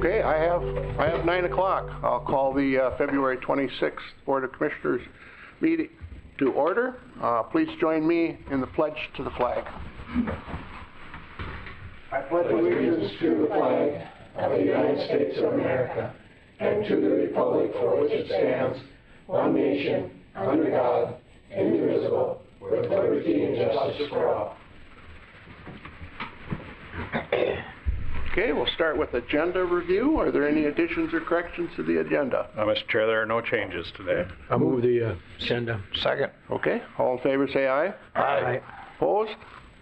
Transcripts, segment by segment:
Okay, I have 9 o'clock. I'll call the February 26th Board of Commissioners meeting to order. Please join me in the pledge to the flag. I pledge allegiance to the flag of the United States of America and to the republic for which it stands, one nation, under God, indivisible, with liberty and justice for all. Okay, we'll start with agenda review. Are there any additions or corrections to the agenda? Mr. Chair, there are no changes today. I'll move the agenda. Second. Okay, all in favor say aye. Aye. Opposed?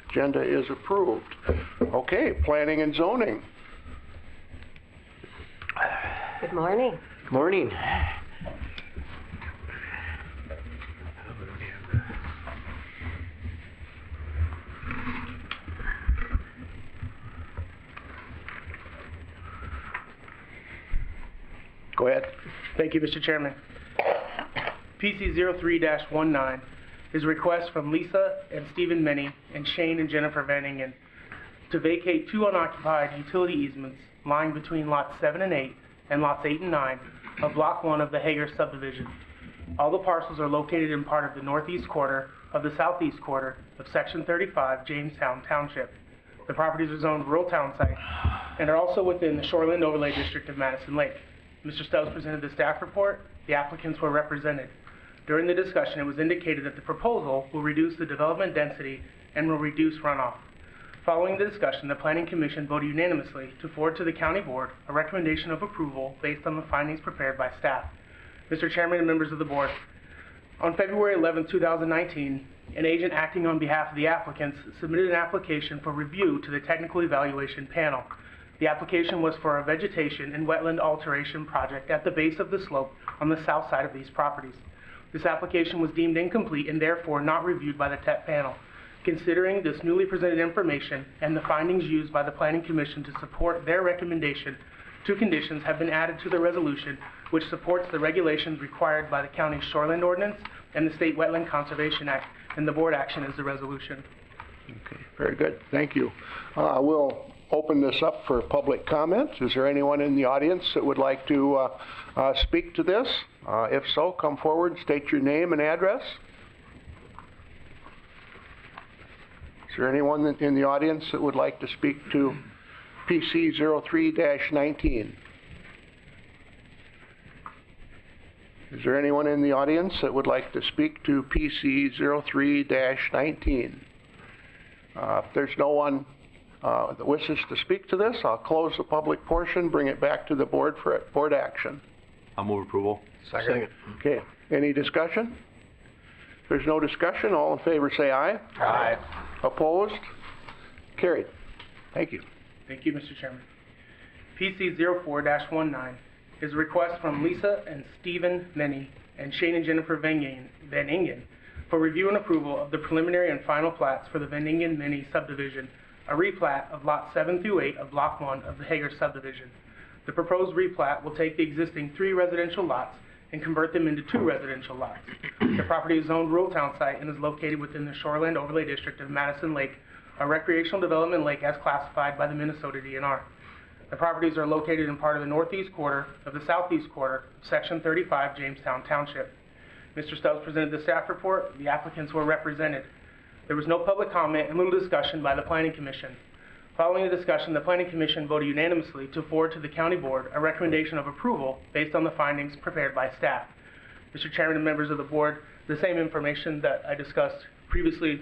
Agenda is approved. Okay, planning and zoning. Good morning. Good morning. Go ahead. Thank you, Mr. Chairman. PC 03-19 is a request from Lisa and Stephen Minnie and Shane and Jennifer Van Ingen to vacate 2 unoccupied utility easements lying between lots 7 and 8 and lots 8 and 9 of Block 1 of the Hager subdivision. All the parcels are located in part of the northeast quarter of the southeast quarter of Section 35, Jamestown Township. The properties are zoned rural town site and are also within the Shoreland Overlay District of Madison Lake. Mr. Stubbs presented the staff report. The applicants were represented. During the discussion, it was indicated that the proposal will reduce the development density and will reduce runoff. Following the discussion, the Planning Commission voted unanimously to forward to the County Board a recommendation of approval based on the findings prepared by staff. Mr. Chairman and members of the Board, on February 11, 2019, an agent acting on behalf of the applicants submitted an application for review to the Technical Evaluation Panel. The application was for a vegetation and wetland alteration project at the base of the slope on the south side of these properties. This application was deemed incomplete and therefore not reviewed by the TEP panel. Considering this newly presented information and the findings used by the Planning Commission to support their recommendation, 2 conditions have been added to the resolution which supports the regulations required by the county's Shoreland Ordinance and the State Wetland Conservation Act, and the board action is the resolution. Okay, very good. Thank you. We'll open this up for public comment. Is there anyone in the audience that would like to speak to this? If so, come forward, state your name and address. Is there anyone in the audience that would like to speak to PC 03-19? Is there anyone in the audience that would like to speak to PC 03-19? If there's no one that wishes to speak to this, I'll close the public portion, bring it back to the board for board action. I'll move approval. Second. Okay, any discussion? If there's no discussion, all in favor say aye. Aye. Opposed? Carried. Thank you. Thank you, Mr. Chairman. PC 04-19 is a request from Lisa and Stephen Minnie and Shane and Jennifer Van Ingen for review and approval of the preliminary and final plats for the Van Ingen Minnie subdivision, a replat of lots 7 through 8 of Block 1 of the Hager subdivision. The proposed replat will take the existing 3 residential lots and convert them into 2 residential lots. The property is zoned rural town site and is located within the Shoreland Overlay District of Madison Lake, a recreational development lake as classified by the Minnesota DNR. The properties are located in part of the northeast quarter of the southeast quarter of Section 35, Jamestown Township. Mr. Stubbs presented the staff report. The applicants were represented. There was no public comment and little discussion by the Planning Commission. Following the discussion, the Planning Commission voted unanimously to forward to the County Board a recommendation of approval based on the findings prepared by staff. Mr. Chairman and members of the Board, the same information that I discussed previously,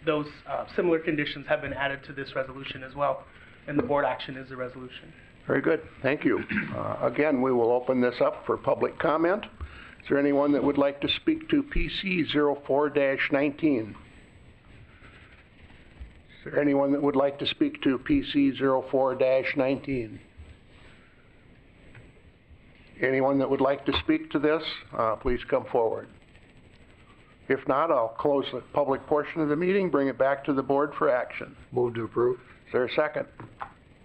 those similar conditions have been added to this resolution as well, and the Board action is the resolution. Very good. Thank you. Again, we will open this up for public comment. Is there anyone that would like to speak to PC 04-19? Is there anyone that would like to speak to PC 04-19? Anyone that would like to speak to this, please come forward. If not, I'll close the public portion of the meeting, bring it back to the board for action. Move to approve. Is there a second?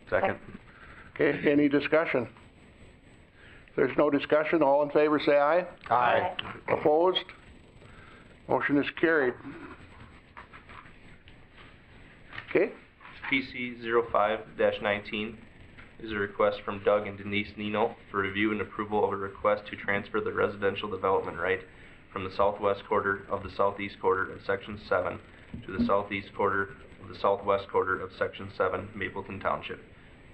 Second. Okay, any discussion? If there's no discussion, all in favor say aye. Aye. Opposed? Motion is carried. Okay, PC 05-19 is a request from Doug and Denise Nino for review and approval of a request to transfer the residential development right from the southwest quarter of the southeast quarter of Section 7 to the southeast quarter of the southwest quarter of Section 7, Mapleton Township.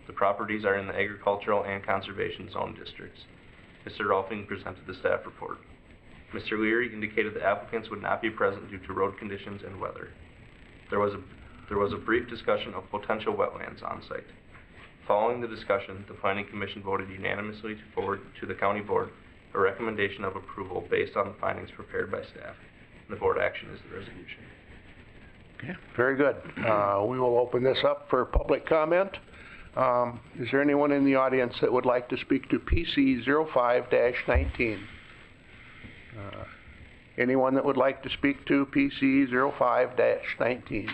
The properties are in the agricultural and conservation zone districts. Mr. Rolfing presented the staff report. Mr. Leary indicated the applicants would not be present due to road conditions and weather. There was a brief discussion of potential wetlands on site. Following the discussion, the Planning Commission voted unanimously to forward to the County Board a recommendation of approval based on the findings prepared by staff. The board action is the resolution. Okay, very good. We will open this up for public comment. Is there anyone in the audience that would like to speak to PC 05-19? Anyone that would like to speak to PC 05-19?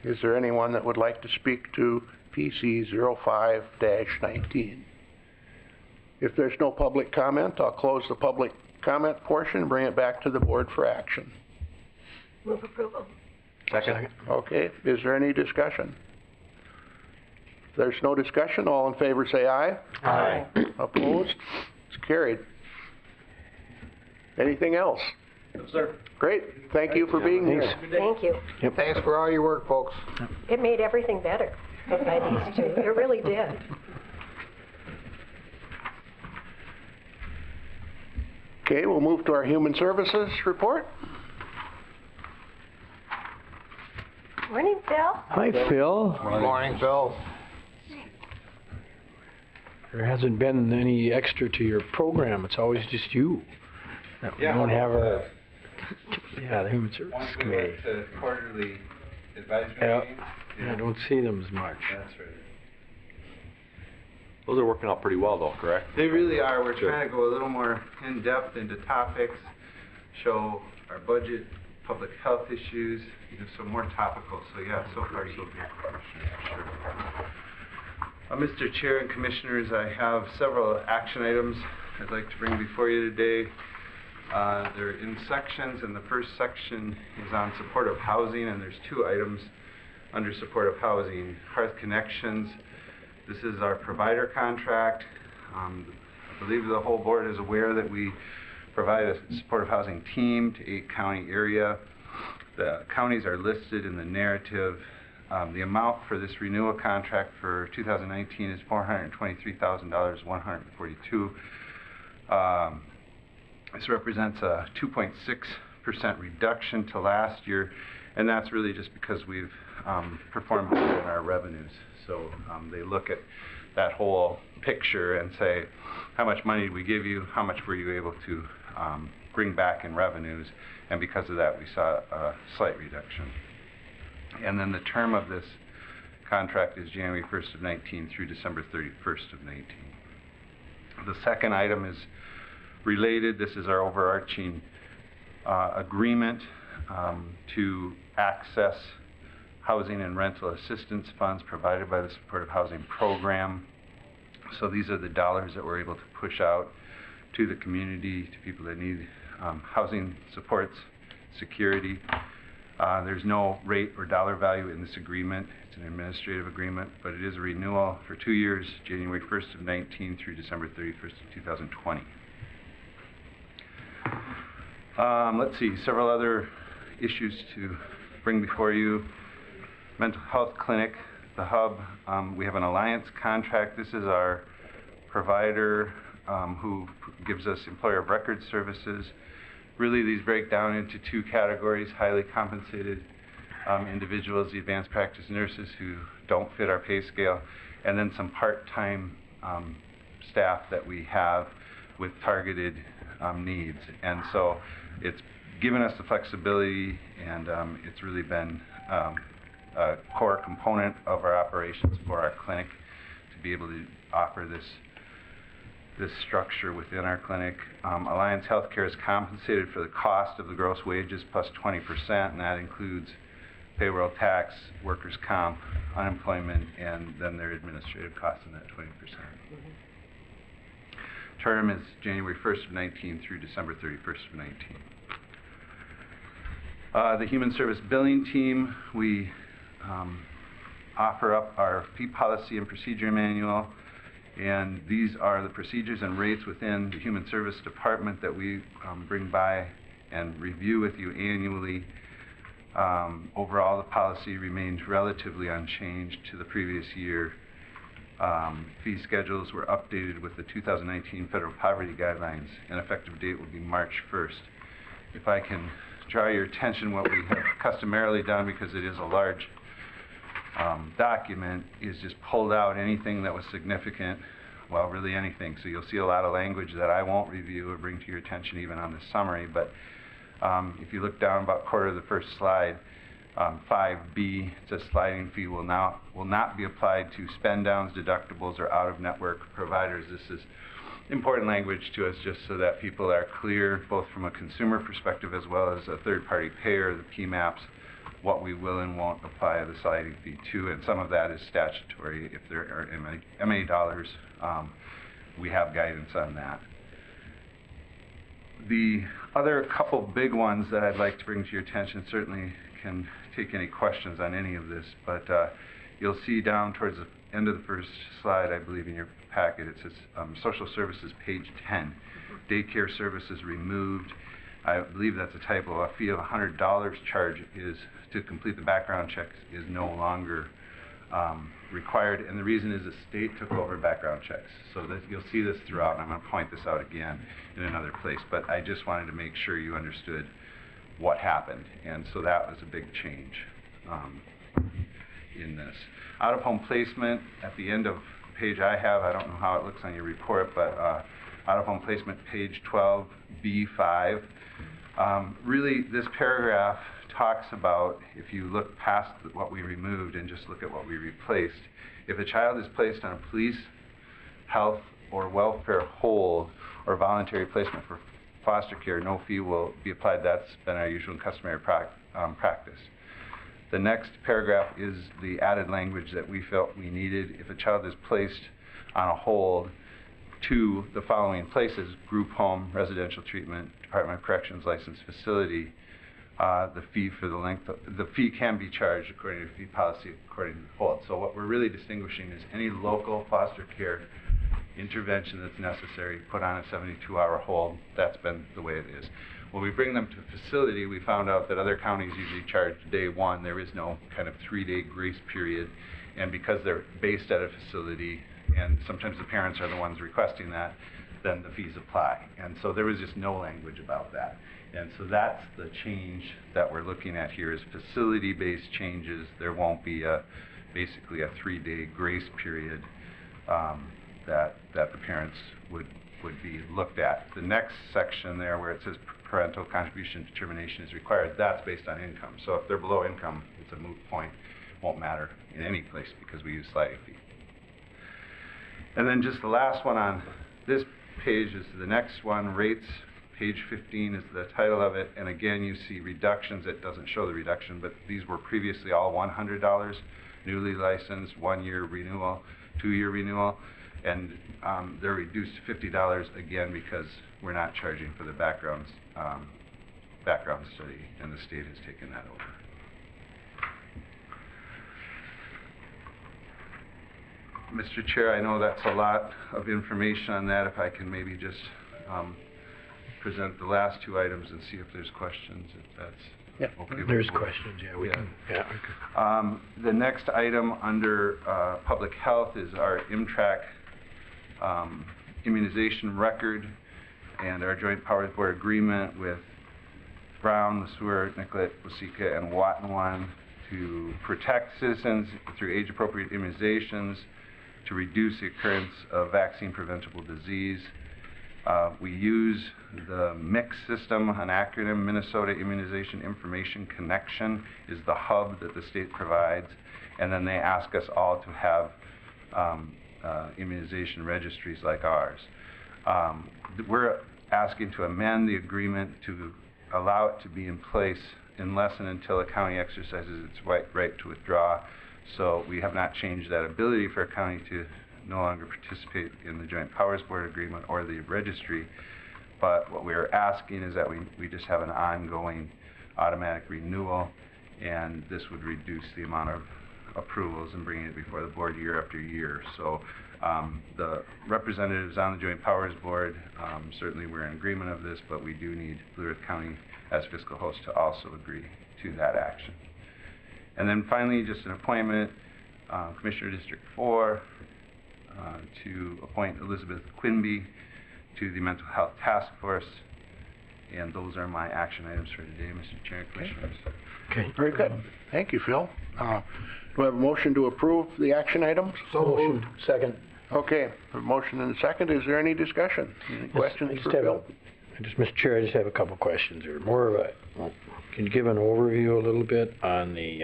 Is there anyone that would like to speak to PC 05-19? If there's no public comment, I'll close the public comment portion and bring it back to the board for action. Move approval. Second. Okay, is there any discussion? If there's no discussion, all in favor say aye. Aye. Opposed? It's carried. Anything else? No, sir. Great, thank you for being here. Thank you. Thanks for all your work, folks. It made everything better by these two. It really did. Okay, we'll move to our Human Services report. Morning, Phil. Hi, Phil. Good morning, Phil. There hasn't been any extra to your program. It's always just you. We don't have a, the Human Services Once we Committee. went to quarterly advisory Yeah. meetings. I don't see them as much. That's right. Those are working out pretty well though, correct? They really are. We're Good. trying to go a little more in-depth into topics, show our budget, public health issues, some more topical. So yeah, so far so good. Sure. Mr. Chair and Commissioners, I have several action items I'd like to bring before you today. They're in sections, and the first section is on supportive housing, and there's two items under supportive housing. Hearth Connections, this is our provider contract. I believe the whole board is aware that we provide a supportive housing team to 8-county area. The counties are listed in the narrative. The amount for this renewal contract for 2019 is $423,142. This represents a 2.6% reduction to last year, and that's really just because we've performed better in our revenues. So they look at that whole picture and say, how much money did we give you? How much were you able to bring back in revenues? And because of that, we saw a slight reduction. And then the term of this contract is January 1st of 19 through December 31st of 19. The second item is related. This is our overarching agreement to access housing and rental assistance funds provided by the Supportive Housing Program. So these are the dollars that we're able to push out to the community, to people that need housing supports, security. There's no rate or dollar value in this agreement. It's an administrative agreement, but it is a renewal for 2 years, January 1st of 19 through December 31st of 2020. Let's see, several other issues to bring before you. Mental health clinic, the hub, we have an alliance contract. This is our provider who gives us employer of record services. Really, these break down into two categories: highly compensated individuals, the advanced practice nurses who don't fit our pay scale, and then some part-time staff that we have with targeted needs. And so it's given us the flexibility, and it's really been a core component of our operations for our clinic to be able to offer this structure within our clinic. Alliance Healthcare is compensated for the cost of the gross wages plus 20%, and that includes payroll tax, workers' comp, unemployment, and then their administrative costs in that 20%. Term is January 1st of 19 through December 31st of 19. The Human Service Billing Team, we offer up our fee policy and procedure manual. And these are the procedures and rates within the Human Service Department that we bring by and review with you annually. Overall, the policy remains relatively unchanged to the previous year. Fee schedules were updated with the 2019 Federal Poverty Guidelines, and effective date will be March 1st. If I can draw your attention, what we have customarily done, because it is a large document, is just pulled out anything that was significant, well, really anything. So you'll see a lot of language that I won't review or bring to your attention even on the summary, but if you look down about quarter of the first slide, 5B, it says sliding fee will not be applied to spend downs, deductibles, or out-of-network providers. This is important language to us just so that people are clear, both from a consumer perspective as well as a third-party payer, the PMAPs, what we will and won't apply the sliding fee to, and some of that is statutory. If there are MA dollars, we have guidance on that. The other couple big ones that I'd like to bring to your attention, certainly can take any questions on any of this, but you'll see down towards the end of the first slide, I believe in your packet, it says social services, page 10. Daycare services removed. I believe that's a typo. A fee of $100 charge is to complete the background checks is no longer required, and the reason is the state took over background checks. So that you'll see this throughout, and I'm going to point this out again in another place, but I just wanted to make sure you understood what happened, and so that was a big change in this. Out-of-home placement, at the end of the page I have, I don't know how it looks on your report, but out-of-home placement, page 12, B5. Really, this paragraph talks about, if you look past what we removed and just look at what we replaced, if a child is placed on a police, health, or welfare hold or voluntary placement for foster care, no fee will be applied. That's been our usual and customary practice. The next paragraph is the added language that we felt we needed. If a child is placed on a hold to the following places: group home, residential treatment, Department of Corrections licensed facility, the fee can be charged according to fee policy according to the hold. So what we're really distinguishing is any local foster care intervention that's necessary, put on a 72-hour hold. That's been the way it is. When we bring them to facility, we found out that other counties usually charge day one. There is no kind of 3-day grace period, and because they're based at a facility, and sometimes the parents are the ones requesting that, then the fees apply. And so there was just no language about that. And so that's the change that we're looking at here, is facility-based changes. There won't be basically a 3-day grace period that the parents would be looked at. The next section there where it says parental contribution determination is required, that's based on income. So if they're below income, it's a moot point. Won't matter in any place because we use sliding fee. And then just the last one on this page is the next one, rates. Page 15 is the title of it, and again you see reductions. It doesn't show the reduction, but these were previously all $100, newly licensed, 1-year renewal, 2-year renewal, and they're reduced to $50 again because we're not charging for the background study, and the state has taken that over. Mr. Chair, I know that's a lot of information on that. If I can maybe just present the last 2 items and see if there's questions, if that's okay. There's questions, yeah, we can. Yeah. The next item under public health is our MTRAC immunization record and our Joint Powers Board agreement with Brown, LeSueur, Nicollet, Waseca, and Watonwan to protect citizens through age-appropriate immunizations, to reduce the occurrence of vaccine-preventable disease. We use the MIC system, an acronym, Minnesota Immunization Information Connection, is the hub that the state provides, and then they ask us all to have immunization registries like ours. We're asking to amend the agreement to allow it to be in place unless and until a county exercises its right to withdraw. So we have not changed that ability for a county to no longer participate in the Joint Powers Board agreement or the registry, but what we're asking is that we just have an ongoing automatic renewal, and this would reduce the amount of approvals and bringing it before the board year after year. So the representatives on the Joint Powers Board, certainly we're in agreement of this, but we do need Blue Earth County as fiscal host to also agree to that action. And then finally, just an appointment, Commissioner District 4, to appoint Elizabeth Quinby to the Mental Health Task Force. And those are my action items for today, Mr. Chair and Commissioners. Okay. Very good. Thank you, Phil. Do I have a motion to approve the action items? So moved. Second. Okay, a motion and a second. Is there any discussion? Any questions for Phil? Mr. Chair, I just have a couple questions, or more of a, can you give an overview a little bit on the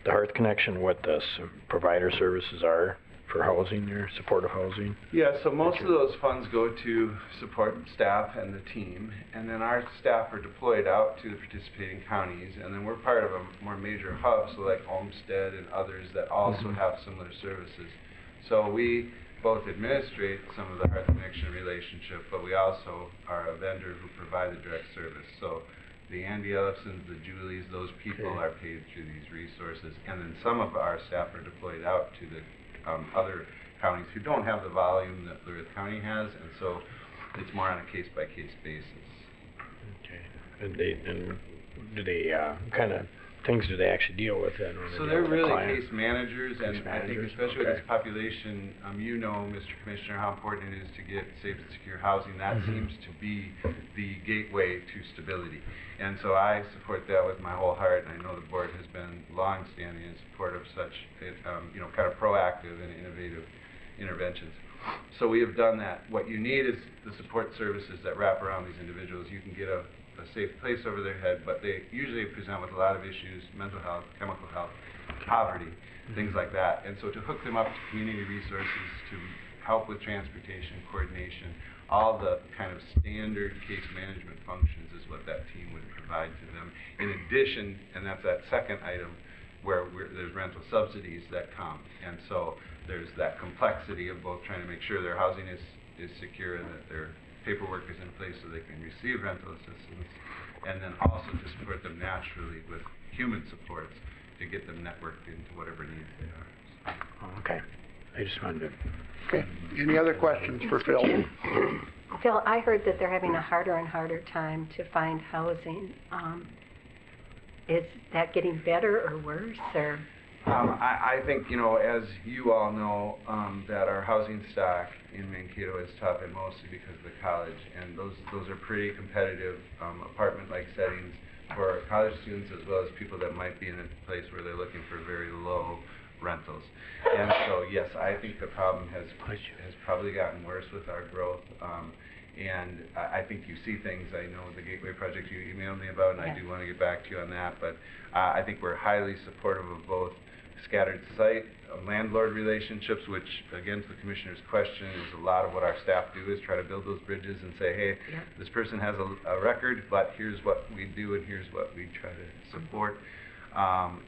Hearth Connection, what the provider services are for housing or supportive housing? Yeah, so most of those funds go to support staff and the team, and then our staff are deployed out to the participating counties, and then we're part of a more major hub, so like Olmsted and others that also have similar services. So we both administrate some of the Hearth Connection relationship, but we also are a vendor who provide the direct service. So the Andy Ellisons, the Julies, those people are paid through these resources, and then some of our staff are deployed out to the other counties who don't have the volume that Blue Earth County has, and so it's more on a case-by-case basis. Okay. And do they, kind of things do they actually deal with then? So they're really case managers, and I think especially with this population, you know, Mr. Commissioner, how important it is to get safe and secure housing. That seems to be the gateway to stability. And so I support that with my whole heart, and I know the board has been long-standing in support of such, you know, kind of proactive and innovative interventions. So we have done that. What you need is the support services that wrap around these individuals. You can get a safe place over their head, but they usually present with a lot of issues, mental health, chemical health, poverty, things like that. And so to hook them up to community resources, to help with transportation, coordination, all the kind of standard case management functions is what that team would provide to them. In addition, and that's that second item, where there's rental subsidies that come. And so there's that complexity of both trying to make sure their housing is secure and that their paperwork is in place so they can receive rental assistance, and then also to support them naturally with human supports to get them networked into whatever needs they are. So. Okay. I just wanted to... Okay. Any other questions for Phil? Phil, I heard that they're having a harder and harder time to find housing. Is that getting better or worse, or? I think, you know, as you all know, that our housing stock in Mankato is tough, and mostly because of the college, and those are pretty competitive apartment-like settings for college students as well as people that might be in a place where they're looking for very low rentals. And so, yes, I think the problem has probably gotten worse with our growth. And I think you see things, I know the Gateway Project you emailed me about, and I do want to get back to you on that, but I think we're highly supportive of both scattered site landlord relationships, which, again, to the Commissioner's question, is a lot of what our staff do is try to build those bridges and say, hey, this person has a record, but here's what we do and here's what we try to support.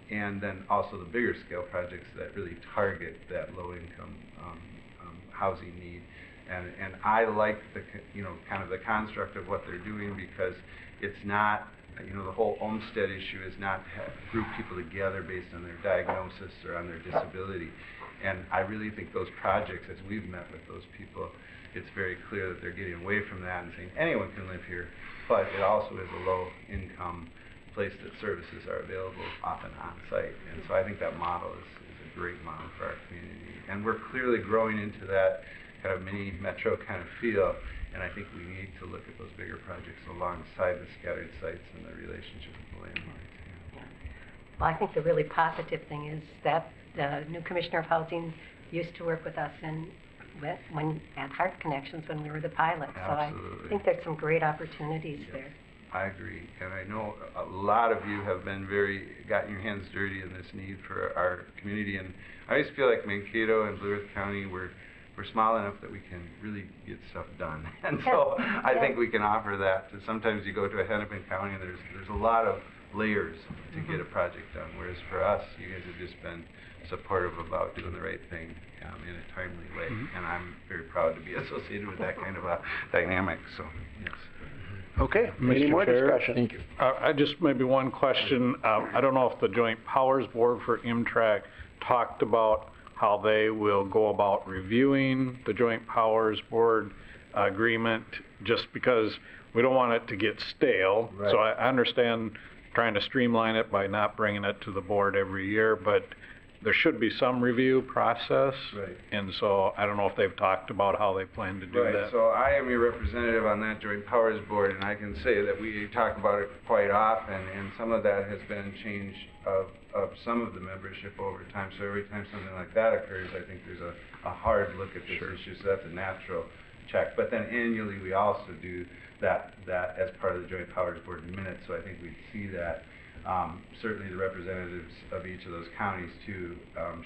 And then also the bigger scale projects that really target that low-income housing need. And I like the, you know, kind of the construct of what they're doing, because it's not, you know, the whole Olmsted issue is not to group people together based on their diagnosis or on their disability. And I really think those projects, as we've met with those people, it's very clear that they're getting away from that and saying anyone can live here, but it also is a low-income place that services are available, often on-site. And so I think that model is a great model for our community. And we're clearly growing into that kind of mini metro kind of feel, and I think we need to look at those bigger projects alongside the scattered sites and the relationship with the landlords. Yeah. Well, I think the really positive thing is that the new Commissioner of Housing used to work with us when at Hearth Connections when we were the pilot. Absolutely. So I think there's some great opportunities there. I agree, and I know a lot of you have been gotten your hands dirty in this need for our community, and I always feel like Mankato and Blue Earth County, we're small enough that we can really get stuff done. And so I think we can offer that to, sometimes you go to a Hennepin County and there's a lot of layers to get a project done, whereas for us, you guys have just been supportive about doing the right thing in a timely way. And I'm very proud to be associated with that kind of a dynamic, so yes. Okay, any Mr. more Chair? discussion? Thank you. I just, maybe one question. I don't know if the Joint Powers Board for MTRAC talked about how they will go about reviewing the Joint Powers Board agreement, just because we don't want it to get stale. Right. So I understand trying to streamline it by not bringing it to the board every year, but there should be some review process. Right. And so I don't know if they've talked about how they plan to do Right, that. so I am your representative on that Joint Powers Board, and I can say that we talk about it quite often, and some of that has been change of some of the membership over time. So every time something like that occurs, I think there's a hard look at this issue, so that's a natural check. But then annually, we also do that as part of the Joint Powers Board minutes, so I think we'd see that. Certainly the representatives of each of those counties too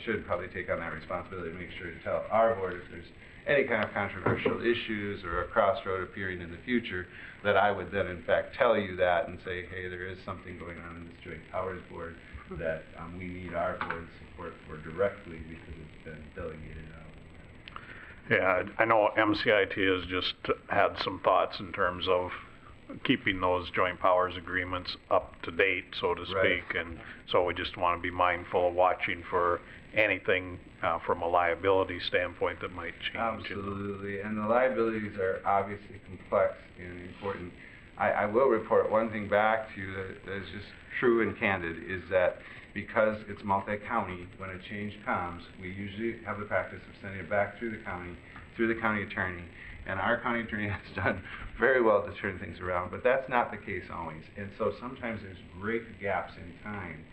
should probably take on that responsibility to make sure to tell our board if there's any kind of controversial issues or a crossroad appearing in the future, that I would then in fact tell you that and say, hey, there is something going on in this Joint Powers Board that we need our board support for directly because it's been delegated out. Yeah, I know MCIT has just had some thoughts in terms of keeping those joint powers agreements up to date, so to Right. speak. And so we just want to be mindful of watching for anything from a liability standpoint that might change. Absolutely, and the liabilities are obviously complex and important. I will report one thing back to you that is just true and candid, is that because it's multi-county, when a change comes, we usually have the practice of sending it back through the county attorney, and our county attorney has done very well to turn things around, but that's not the case always. And so sometimes there's great gaps in time,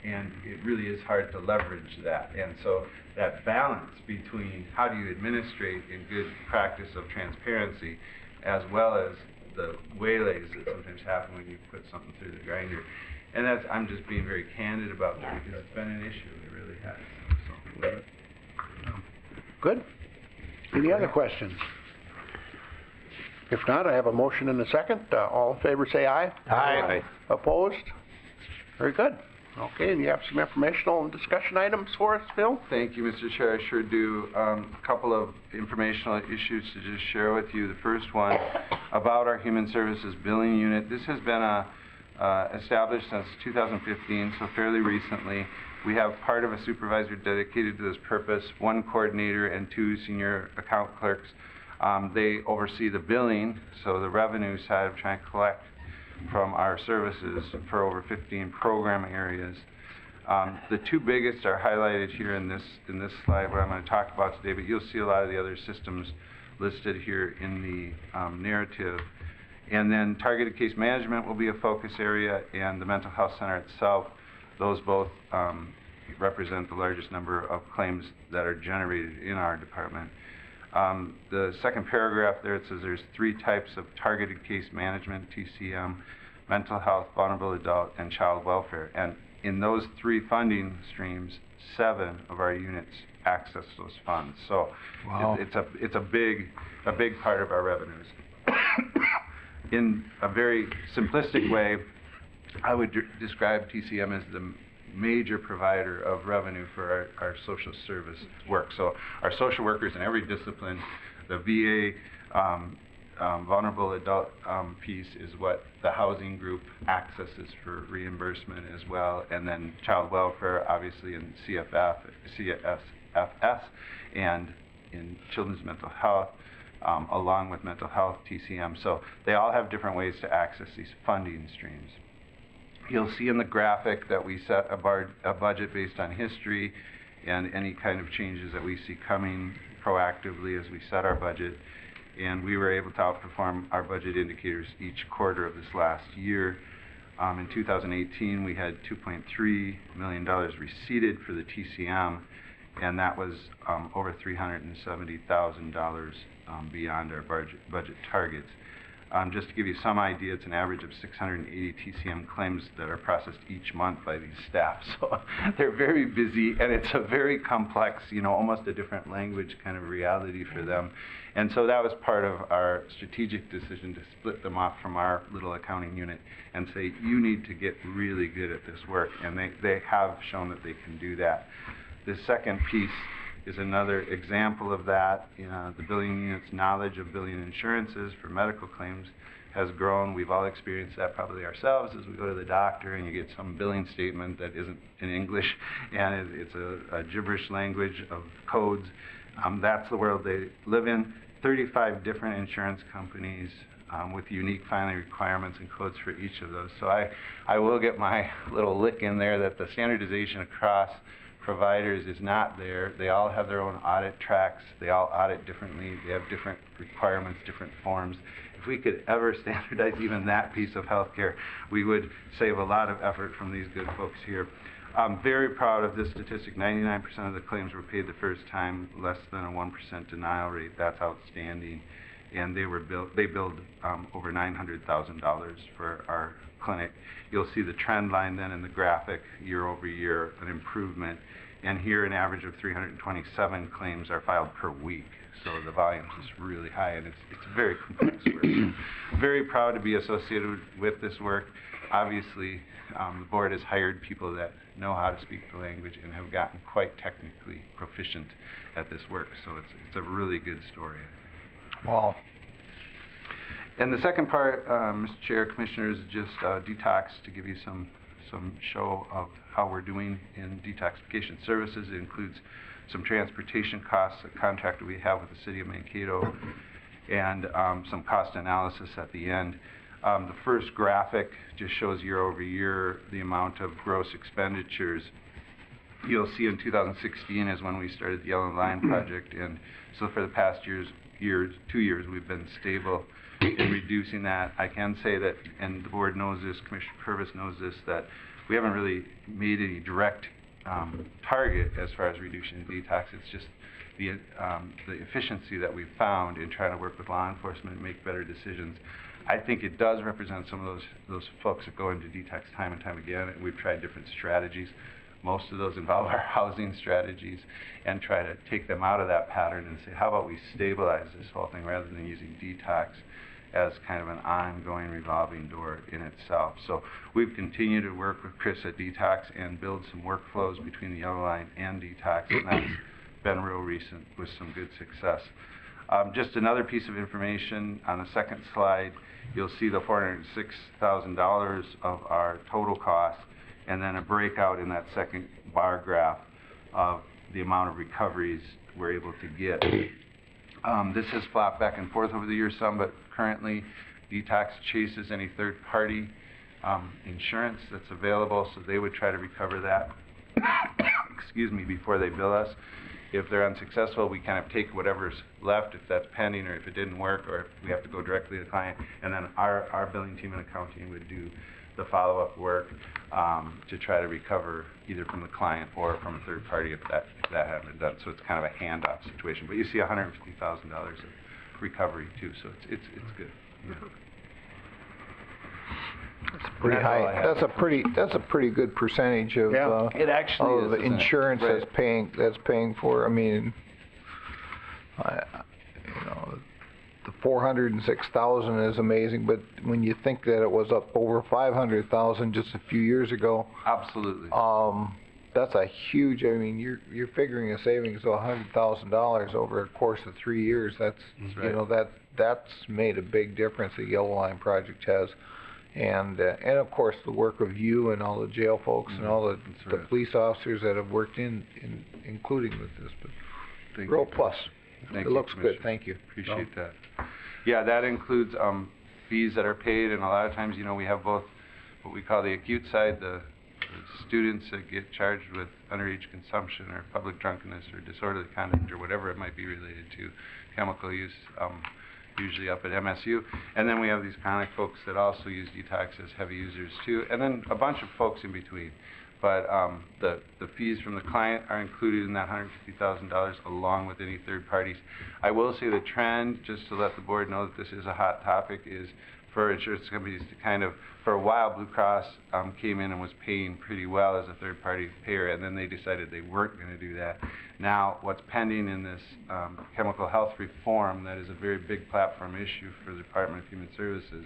and it really is hard to leverage that. And so that balance between how do you administrate in good practice of transparency, as well as the waylays that sometimes happen when you put something through the grinder. And that's, I'm just being very candid about that because it's been an issue, it really has. So, Good. Any other questions? If not, I have a motion and a second. All in favor say aye. Aye. Opposed? Very good. Okay, and you have some informational and discussion items for us, Phil? thank you, Mr. Chair, I sure do. A couple of informational issues to just share with you. The first one about our Human Services Billing Unit. This has been established since 2015, so fairly recently. We have part of a supervisor dedicated to this purpose, one coordinator and 2 senior account clerks. They oversee the billing, so the revenue side of trying to collect from our services for over 15 program areas. The 2 biggest are highlighted here in this slide, what I'm going to talk about today, but you'll see a lot of the other systems listed here in the narrative. And then targeted case management will be a focus area, and the mental health center itself. Those both represent the largest number of claims that are generated in our department. The second paragraph there, it says there's 3 types of targeted case management, TCM, mental health, vulnerable adult, and child welfare. And in those 3 funding streams, 7 of our units access those funds. So Wow. it's a big part of our revenues. In a very simplistic way, I would describe TCM as the major provider of revenue for our social service work. So our social workers in every discipline, the VA vulnerable adult piece is what the housing group accesses for reimbursement as well, and then child welfare obviously in CFS and in children's mental health, along with mental health TCM. So they all have different ways to access these funding streams. You'll see in the graphic that we set a budget based on history and any kind of changes that we see coming proactively as we set our budget. And we were able to outperform our budget indicators each quarter of this last year. In 2018, we had $2.3 million receipted for the TCM, and that was over $370,000 beyond our budget targets. Just to give you some idea, it's an average of 680 TCM claims that are processed each month by these staff. So they're very busy, and it's a very complex, almost a different language kind of reality for them. And so that was part of our strategic decision to split them off from our little accounting unit and say, you need to get really good at this work. And they have shown that they can do that. The second piece is another example of that. The billing unit's knowledge of billing insurances for medical claims has grown. We've all experienced that probably ourselves as we go to the doctor and you get some billing statement that isn't in English and it's a gibberish language of codes. That's the world they live in. 35 different insurance companies with unique filing requirements and codes for each of those. So I will get my little lick in there that the standardization across providers is not there. They all have their own audit tracks. They all audit differently. They have different requirements, different forms. If we could ever standardize even that piece of healthcare, we would save a lot of effort from these good folks here. I'm very proud of this statistic. 99% of the claims were paid the first time, less than a 1% denial rate. That's outstanding. And they billed over $900,000 for our clinic. You'll see the trend line then in the graphic year over year, an improvement. And here an average of 327 claims are filed per week. So the volume is really high and it's very complex work. Very proud to be associated with this work. Obviously, the board has hired people that know how to speak the language and have gotten quite technically proficient at this work. So it's a really good story. Wow. And the second part, Mr. Chair, Commissioners, just detox to give you some show of how we're doing in detoxification services. It includes some transportation costs, a contract that we have with the City of Mankato, and some cost analysis at the end. The first graphic just shows year over year the amount of gross expenditures. You'll see in 2016 is when we started the Yellow Line project, and so for the past 2 years, we've been stable in reducing that. I can say that, and the board knows this, Commissioner Purvis knows this, that we haven't really made any direct target as far as reducing detox. It's just the efficiency that we've found in trying to work with law enforcement and make better decisions. I think it does represent some of those folks that go into detox time and time again, and we've tried different strategies. Most of those involve our housing strategies and try to take them out of that pattern and say, how about we stabilize this whole thing rather than using detox as kind of an ongoing revolving door in itself. So we've continued to work with Chris at Detox and build some workflows between the Yellow Line and Detox, and that's been real recent with some good success. Just another piece of information on the second slide, you'll see the $406,000 of our total cost, and then a breakout in that second bar graph of the amount of recoveries we're able to get. This has flopped back and forth over the years some, but currently Detox chases any third-party insurance that's available, so they would try to recover that excuse me, before they bill us. If they're unsuccessful, we kind of take whatever's left, if that's pending or if it didn't work or if we have to go directly to the client, and then our billing team and accounting would do the follow-up work to try to recover either from the client or from a third party if that hadn't been done. So it's kind of a handoff situation. But you see $150,000 of recovery too, so it's good. Yeah. That's pretty high. That's a pretty good percentage of It actually of the insurance right. that's paying for. I mean, the 406,000 is amazing, but when you think that it was up over 500,000 just a few years ago, absolutely. That's a huge. I mean, you're figuring a savings of $100,000 over a course of 3 years. That's right. That's made a big difference. The Yellow Line project has. And of course the work of you and all the jail folks and all the police officers that have worked including with this, but real plus. It looks good. Thank you. Appreciate that. Yeah, that includes fees that are paid, and a lot of times, we have both what we call the acute side, the students that get charged with underage consumption or public drunkenness or disorderly conduct or whatever it might be related to, chemical use. Usually up at MSU, and then we have these chronic folks that also use detox as heavy users too, and then a bunch of folks in between. But the fees from the client are included in that $150,000 along with any third parties. I will say the trend, just to let the board know that this is a hot topic, is for insurance companies to kind of, for a while Blue Cross came in and was paying pretty well as a third party payer, and then they decided they weren't going to do that. Now, what's pending in this chemical health reform that is a very big platform issue for the Department of Human Services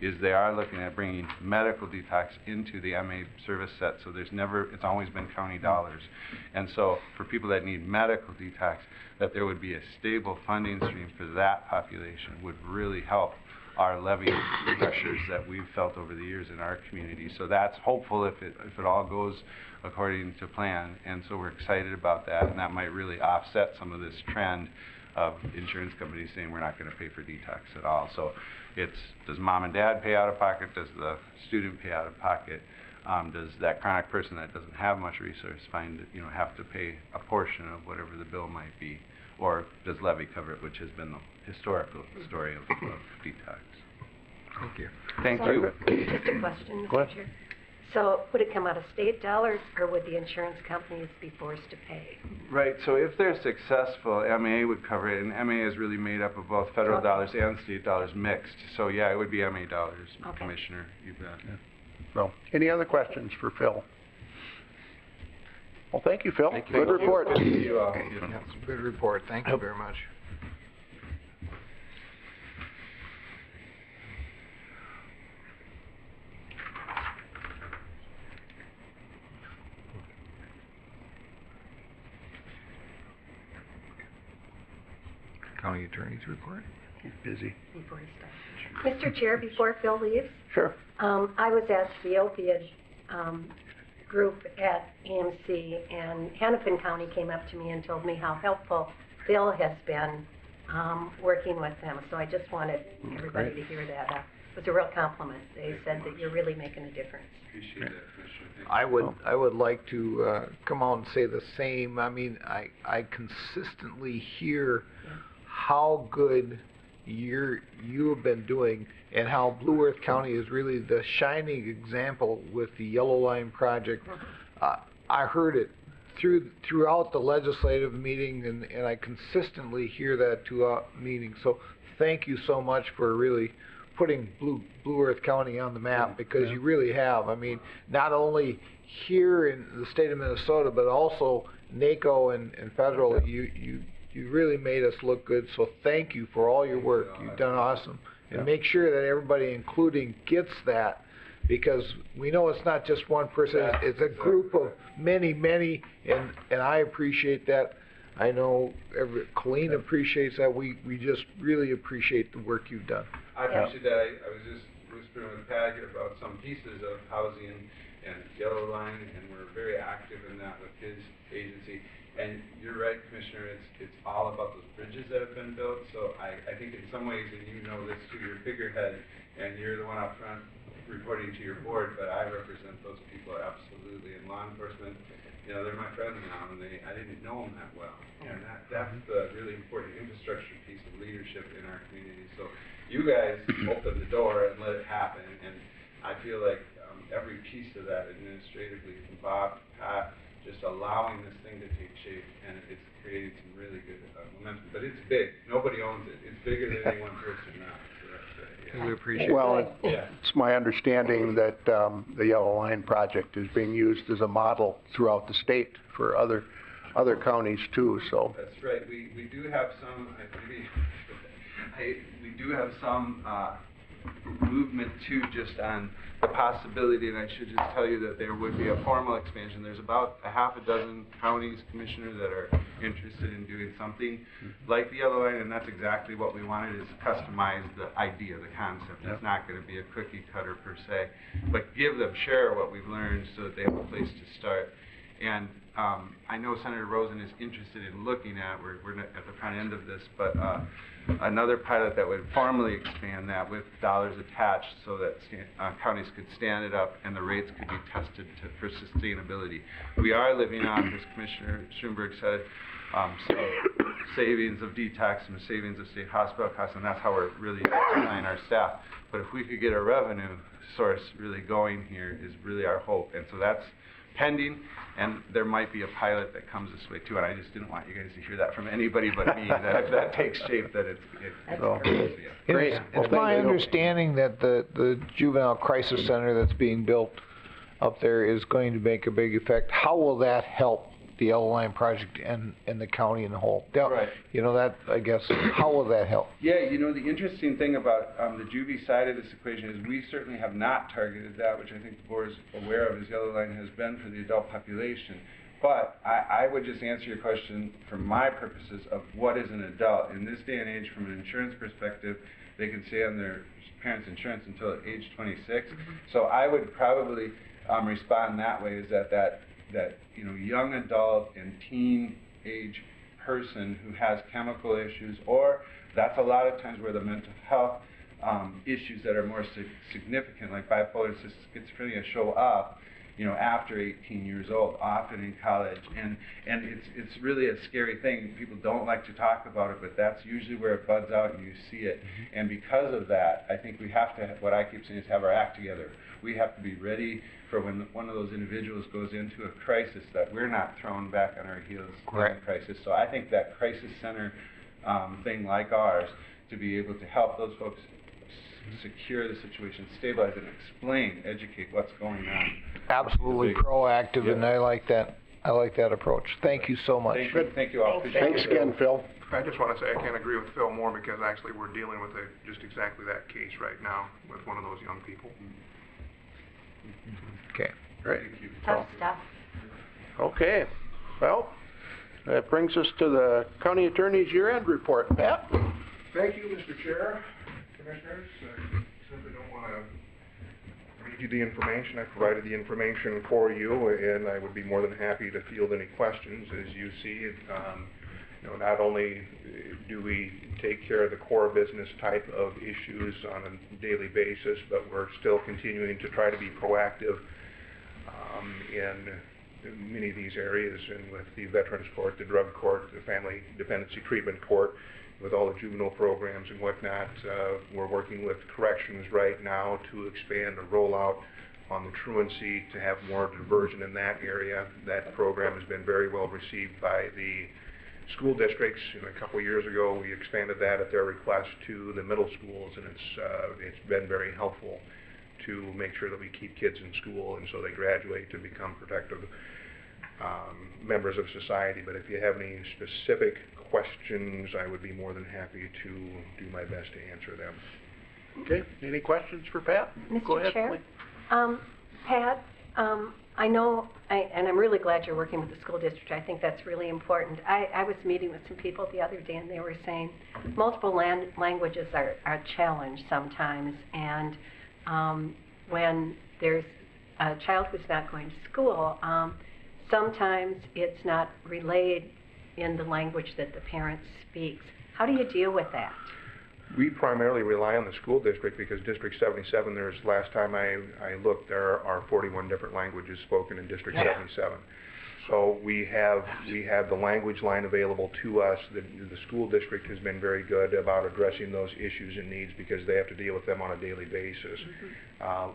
is they are looking at bringing medical detox into the MA service set. So it's always been county dollars. And so for people that need medical detox, that there would be a stable funding stream for that population would really help our levy pressures that we've felt over the years in our community. So that's hopeful if it all goes according to plan, and so we're excited about that, and that might really offset some of this trend of insurance companies saying we're not going to pay for detox at all. So it's, does mom and dad pay out of pocket? Does the student pay out of pocket? Does that chronic person that doesn't have much resource have to pay a portion of whatever the bill might be? Or does levy cover it, which has been the historical story of detox? Thank you. Thank So, you. Just a question, Go ahead. Mr. Chair. So would it come out of state dollars, or would the insurance companies be forced to pay? Right, so if they're successful, MA would cover it, and MA is really made up of both federal Okay. dollars and state dollars mixed. So yeah, it would be MA dollars, Okay. Commissioner, you bet. So, any other questions for Phil? Well, thank you, Phil. Thank you. Good report. Good to see you all. That's a good report. Thank you very much. County Attorney's report. He's busy. Before he starts. Mr. Chair, before Phil leaves, Sure. I was at the opioid group at AMC, and Hennepin County came up to me and told me how helpful Phil has been working with them. So I just wanted everybody to hear that. It was a real compliment. They said that you're really making a difference. Appreciate that, Commissioner. Thank you. I would like to come out and say the same. I mean, I consistently hear how good you have been doing, and how Blue Earth County is really the shining example with the Yellow Line project. I heard it throughout the legislative meeting, and I consistently hear that throughout meetings. So thank you so much for really putting Blue Earth County on the map, because you really have. I mean, not only here in the state of Minnesota, but also NACO and federal. You really made us look good, so thank you for all your work. You've done awesome. And make sure that everybody, including, gets that, because we know it's not just one person, it's a group of many, and I appreciate that. I know Colleen appreciates that. We just really appreciate the work you've done. I appreciate that. I was just whispering with Pat about some pieces of housing and Yellow Line, and we're very active in that with his agency. And you're right, Commissioner, it's all about those bridges that have been built. So I think in some ways, and you know this too, you're figurehead, and you're the one up front reporting to your board, but I represent those people absolutely in law enforcement. You know, they're my friends now, and I didn't know them that well. And that's the really important infrastructure piece of leadership in our community. So you guys opened the door and let it happen, and I feel like every piece of that administratively, from Bob to Pat, just allowing this thing to take shape, and it's created some really good momentum. But it's big. Nobody owns it. It's bigger than any one person now. So that's, We appreciate it. Well, yeah. it's my understanding that the Yellow Line project is being used as a model throughout the state for other counties too, so. That's right. We do have some, we do have some movement too, just on the possibility, and I should just tell you that there would be a formal expansion. There's about a half a dozen counties, Commissioner, that are interested in doing something like the Yellow Line, and that's exactly what we wanted, is customize the idea, the concept. It's not going to be a cookie cutter per se, but share what we've learned so that they have a place to start. And I know Senator Rosen is interested in looking at, we're not at the front end of this, but another pilot that would formally expand that with dollars attached so that counties could stand it up and the rates could be tested for sustainability. We are living on, as Commissioner Schoenberg said, some savings of detox and savings of state hospital costs, and that's how we're really applying our staff. But if we could get a revenue source really going here is really our hope, and so that's pending, and there might be a pilot that comes this way too, and I just didn't want you guys to hear that from anybody but me, that if that takes shape, that it's Great. It's Well, my thank you. understanding that the juvenile crisis center that's being built up there is going to make a big effect. How will that help the Yellow Line project and the county in the whole? Right. You know, that, I guess, how will that help? Yeah, you know, the interesting thing about the juvie side of this equation is we certainly have not targeted that, which I think the board is aware of, as Yellow Line has been for the adult population. But I would just answer your question from my purposes of what is an adult. In this day and age, from an insurance perspective, they can say on their parents' insurance until age 26. So I would probably respond that way, is that you know, young adult and teen age person who has chemical issues, or that's a lot of times where the mental health issues that are more significant, like bipolar schizophrenia, show up, you know, after 18 years old, often in college, and it's really a scary thing. People don't like to talk about it, but that's usually where it buds out and you see it. And because of that, I think we have to, what I keep saying is, have our act together. We have to be ready for when one of those individuals goes into a crisis, that we're not thrown back on our heels in a crisis. So I think that crisis center thing like ours, to be able to help those folks secure the situation, stabilize it, explain, educate what's going on. Absolutely proactive, and I like that. I like that approach. Thank you so much. Thank you all. Thanks again, Phil. I just want to say I can't agree with Phil more, because actually we're dealing with just exactly that case right now with one of those young people. Okay. Great. Tough stuff. Okay. Well, that brings us to the county attorney's year-end report. Pat? Thank you, Mr. Chair, Commissioners. Simply don't want to read you the information. I provided the information for you, and I would be more than happy to field any questions. As you see, you know, not only do we take care of the core business type of issues on a daily basis, but we're still continuing to try to be proactive in many of these areas, and with the Veterans Court, the Drug Court, the Family Dependency Treatment Court, with all the juvenile programs and whatnot. We're working with corrections right now to expand the rollout on the truancy, to have more diversion in that area. That program has been very well received by the school districts. You know, a couple of years ago, we expanded that at their request to the middle schools, and it's been very helpful to make sure that we keep kids in school, and so they graduate to become productive members of society. But if you have any specific questions, I would be more than happy to do my best to answer them. Okay. Any questions for Pat? Go Mr. ahead, Chair? please. Pat, I know, and I'm really glad you're working with the school district. I think that's really important. I was meeting with some people the other day, and they were saying multiple languages are a challenge sometimes, and when there's a child who's not going to school, sometimes it's not relayed in the language that the parent speaks. How do you deal with that? We primarily rely on the school district, because District 77, last time I looked, there are 41 different languages spoken in District 77. So we have the language line available to us. The school district has been very good about addressing those issues and needs, because they have to deal with them on a daily basis.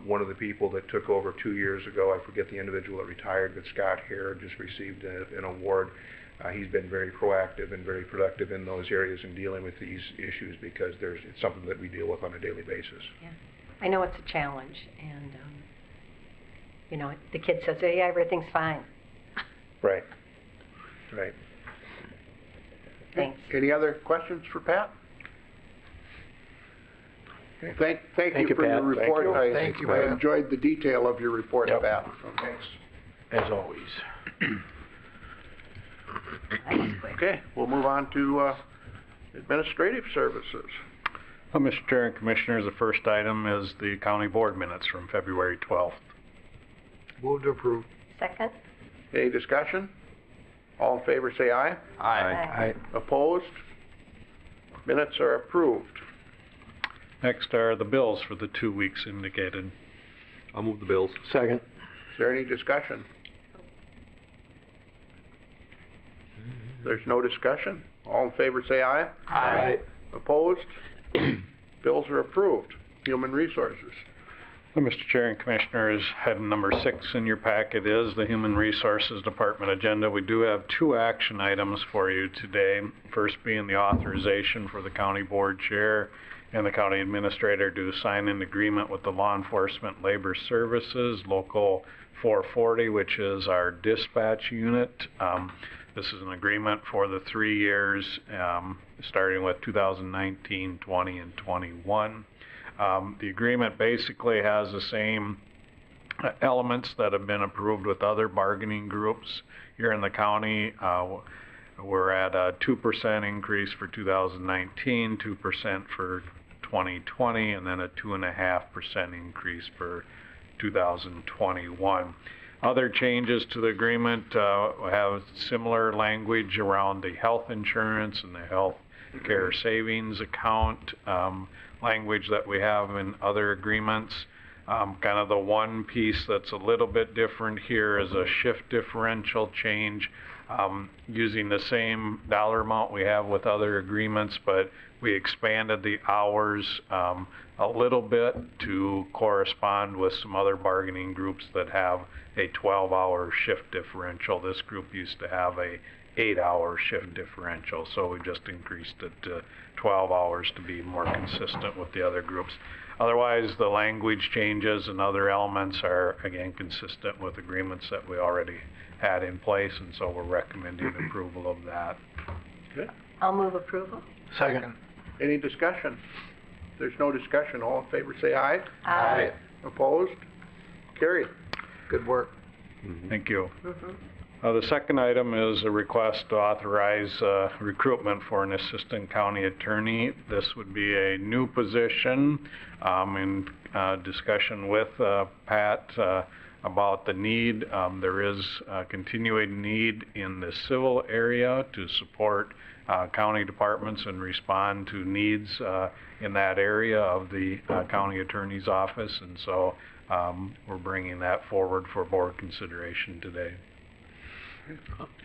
One of the people that took over 2 years ago, I forget the individual that retired, but Scott Hare just received an award. He's been very proactive and very productive in those areas in dealing with these issues, because it's something that we deal with on a daily basis. Yeah, I know it's a challenge, and you know, the kid says, "Hey, everything's fine." Right. Right. Thanks. Any other questions for Pat? Okay. Thank you for Pat. your report. Thank you, I Pat. enjoyed the detail of your report, Yep. Pat. So thanks. As always. That was quick. Okay, we'll move on to administrative services. Well, Mr. Chair and Commissioners, the first item is the county board minutes from February 12th. Move to approve. Second? Any discussion? All in favor, say aye. Aye. Opposed? Minutes are approved. Next are the bills for the 2 weeks indicated. I'll move the bills. Second. Is there any discussion? There's no discussion. All in favor, say aye. Aye. Opposed? Bills are approved. Human Resources. Well, Mr. Chair and Commissioners, item number 6 in your packet is the Human Resources Department agenda. We do have 2 action items for you today. First being the authorization for the county board chair and the county administrator to sign an agreement with the Law Enforcement Labor Services, Local 440, which is our dispatch unit. This is an agreement for the 3 years, starting with 2019, 20, and 21. The agreement basically has the same elements that have been approved with other bargaining groups here in the county. We're at a 2% increase for 2019, 2% for 2020, and then a 2.5% increase for 2021. Other changes to the agreement have similar language around the health insurance and the health care savings account, language that we have in other agreements. Kind of the one piece that's a little bit different here is a shift differential change, using the same dollar amount we have with other agreements, but we expanded the hours a little bit to correspond with some other bargaining groups that have a 12-hour shift differential. This group used to have a 8-hour shift differential, so we just increased it to 12 hours to be more consistent with the other groups. Otherwise, the language changes and other elements are, again, consistent with agreements that we already had in place, and so we're recommending approval of that. Good. I'll move approval. Second. Any discussion? If there's no discussion, all in favor say aye. Aye. Opposed? Carried. Good work. Thank you. Mhm. The second item is a request to authorize recruitment for an assistant county attorney. This would be a new position in discussion with Pat about the need. There is a continuing need in the civil area to support county departments and respond to needs in that area of the county attorney's office, and so we're bringing that forward for board consideration today.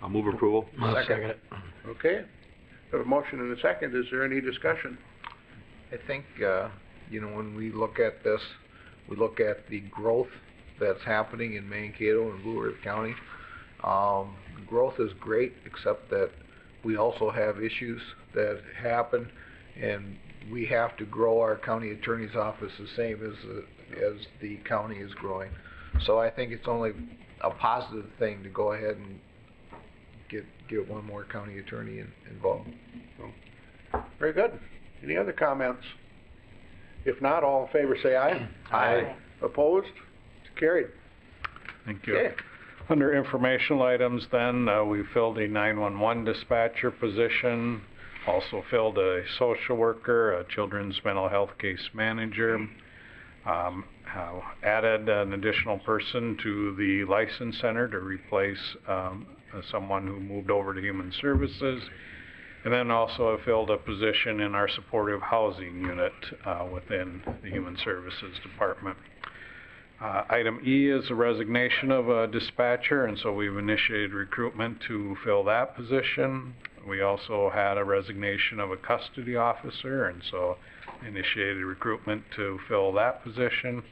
I'll move approval. Second. it. Okay. We have a motion and a second. Is there any discussion? I think, when we look at this, we look at the growth that's happening in Mankato and Blue Earth County. Growth is great, except that we also have issues that happen, and we have to grow our county attorney's office the same as the county is growing. So I think it's only a positive thing to go ahead and get one more county attorney involved. Very good. Any other comments? If not, all in favor say aye. Aye. Opposed? Carried. Thank you. Okay. Under informational items then, we filled a 911 dispatcher position, also filled a social worker, a children's mental health case manager, added an additional person to the license center to replace someone who moved over to human services, and then also filled a position in our supportive housing unit within the human services department. Item E is a resignation of a dispatcher, and so we've initiated recruitment to fill that position. We also had a resignation of a custody officer, and so initiated recruitment to fill that position,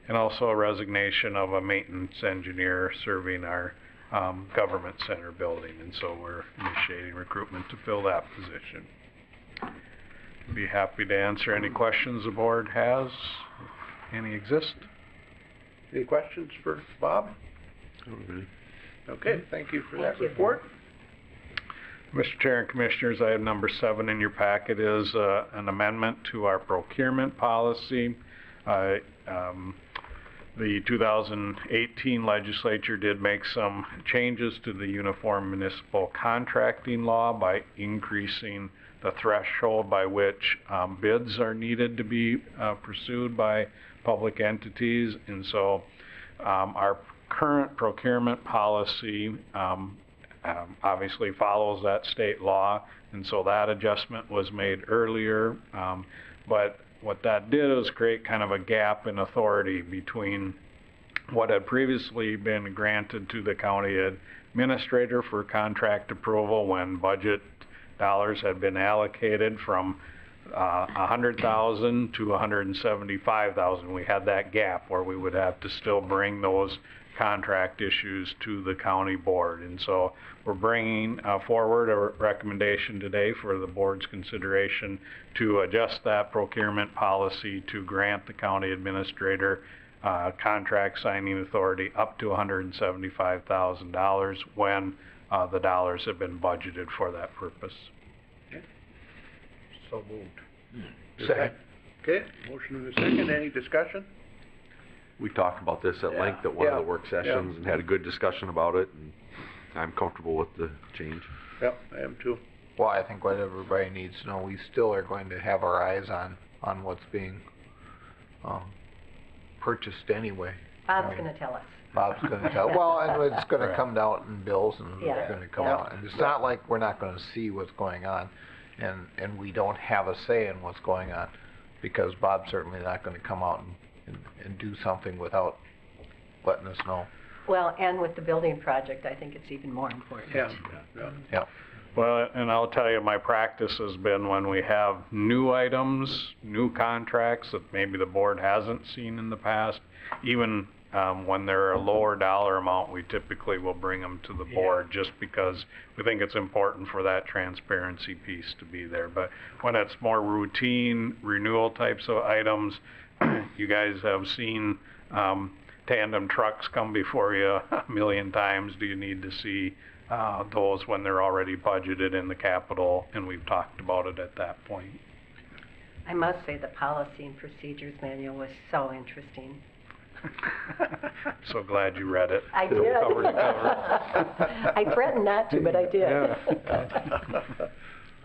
and also a resignation of a maintenance engineer serving our government center building, and so we're initiating recruitment to fill that position. Be happy to answer any questions the board has, if any exist. Any questions for Bob? Okay, thank you for that report. Mr. Chair and Commissioners, item number 7 in your packet is an amendment to our procurement policy. The 2018 legislature did make some changes to the Uniform Municipal Contracting Law by increasing the threshold by which bids are needed to be pursued by public entities, and so our current procurement policy obviously follows that state law, and so that adjustment was made earlier, but what that did is create kind of a gap in authority between what had previously been granted to the county administrator for contract approval when budget dollars had been allocated from $100,000 to $175,000. We had that gap where we would have to still bring those contract issues to the county board, and so we're bringing forward a recommendation today for the board's consideration to adjust that procurement policy to grant the county administrator contract signing authority up to $175,000 when the dollars have been budgeted for that purpose. So moved. Second. Okay, motion and a second. Any discussion? We talked about this at length at one of the work sessions and had a good discussion about it, and I'm comfortable with the change. Yep, I am too. Well, I think what everybody needs to know, we still are going to have our eyes on on what's being, purchased anyway. Bob's gonna tell us. Bob's gonna tell, well, and it's gonna come out in bills and Yeah. it's gonna come Yeah. out. And it's not like we're not gonna see what's going on and we don't have a say in what's going on because Bob's certainly not gonna come out and do something without letting us know. Well, and with the building project, I think it's even more important. Yeah. Well, and I'll tell you, my practice has been when we have new items, new contracts that maybe the board hasn't seen in the past, even when they're a lower dollar amount, we typically will bring them to the board just because we think it's important for that transparency piece to be there. But when it's more routine renewal types of items, you guys have seen tandem trucks come before you a million times. Do you need to see those when they're already budgeted in the capital? And we've talked about it at that point. I must say the policy and procedures manual was so interesting. So glad you read it. I did. Cover to cover. I threatened not to, but I did.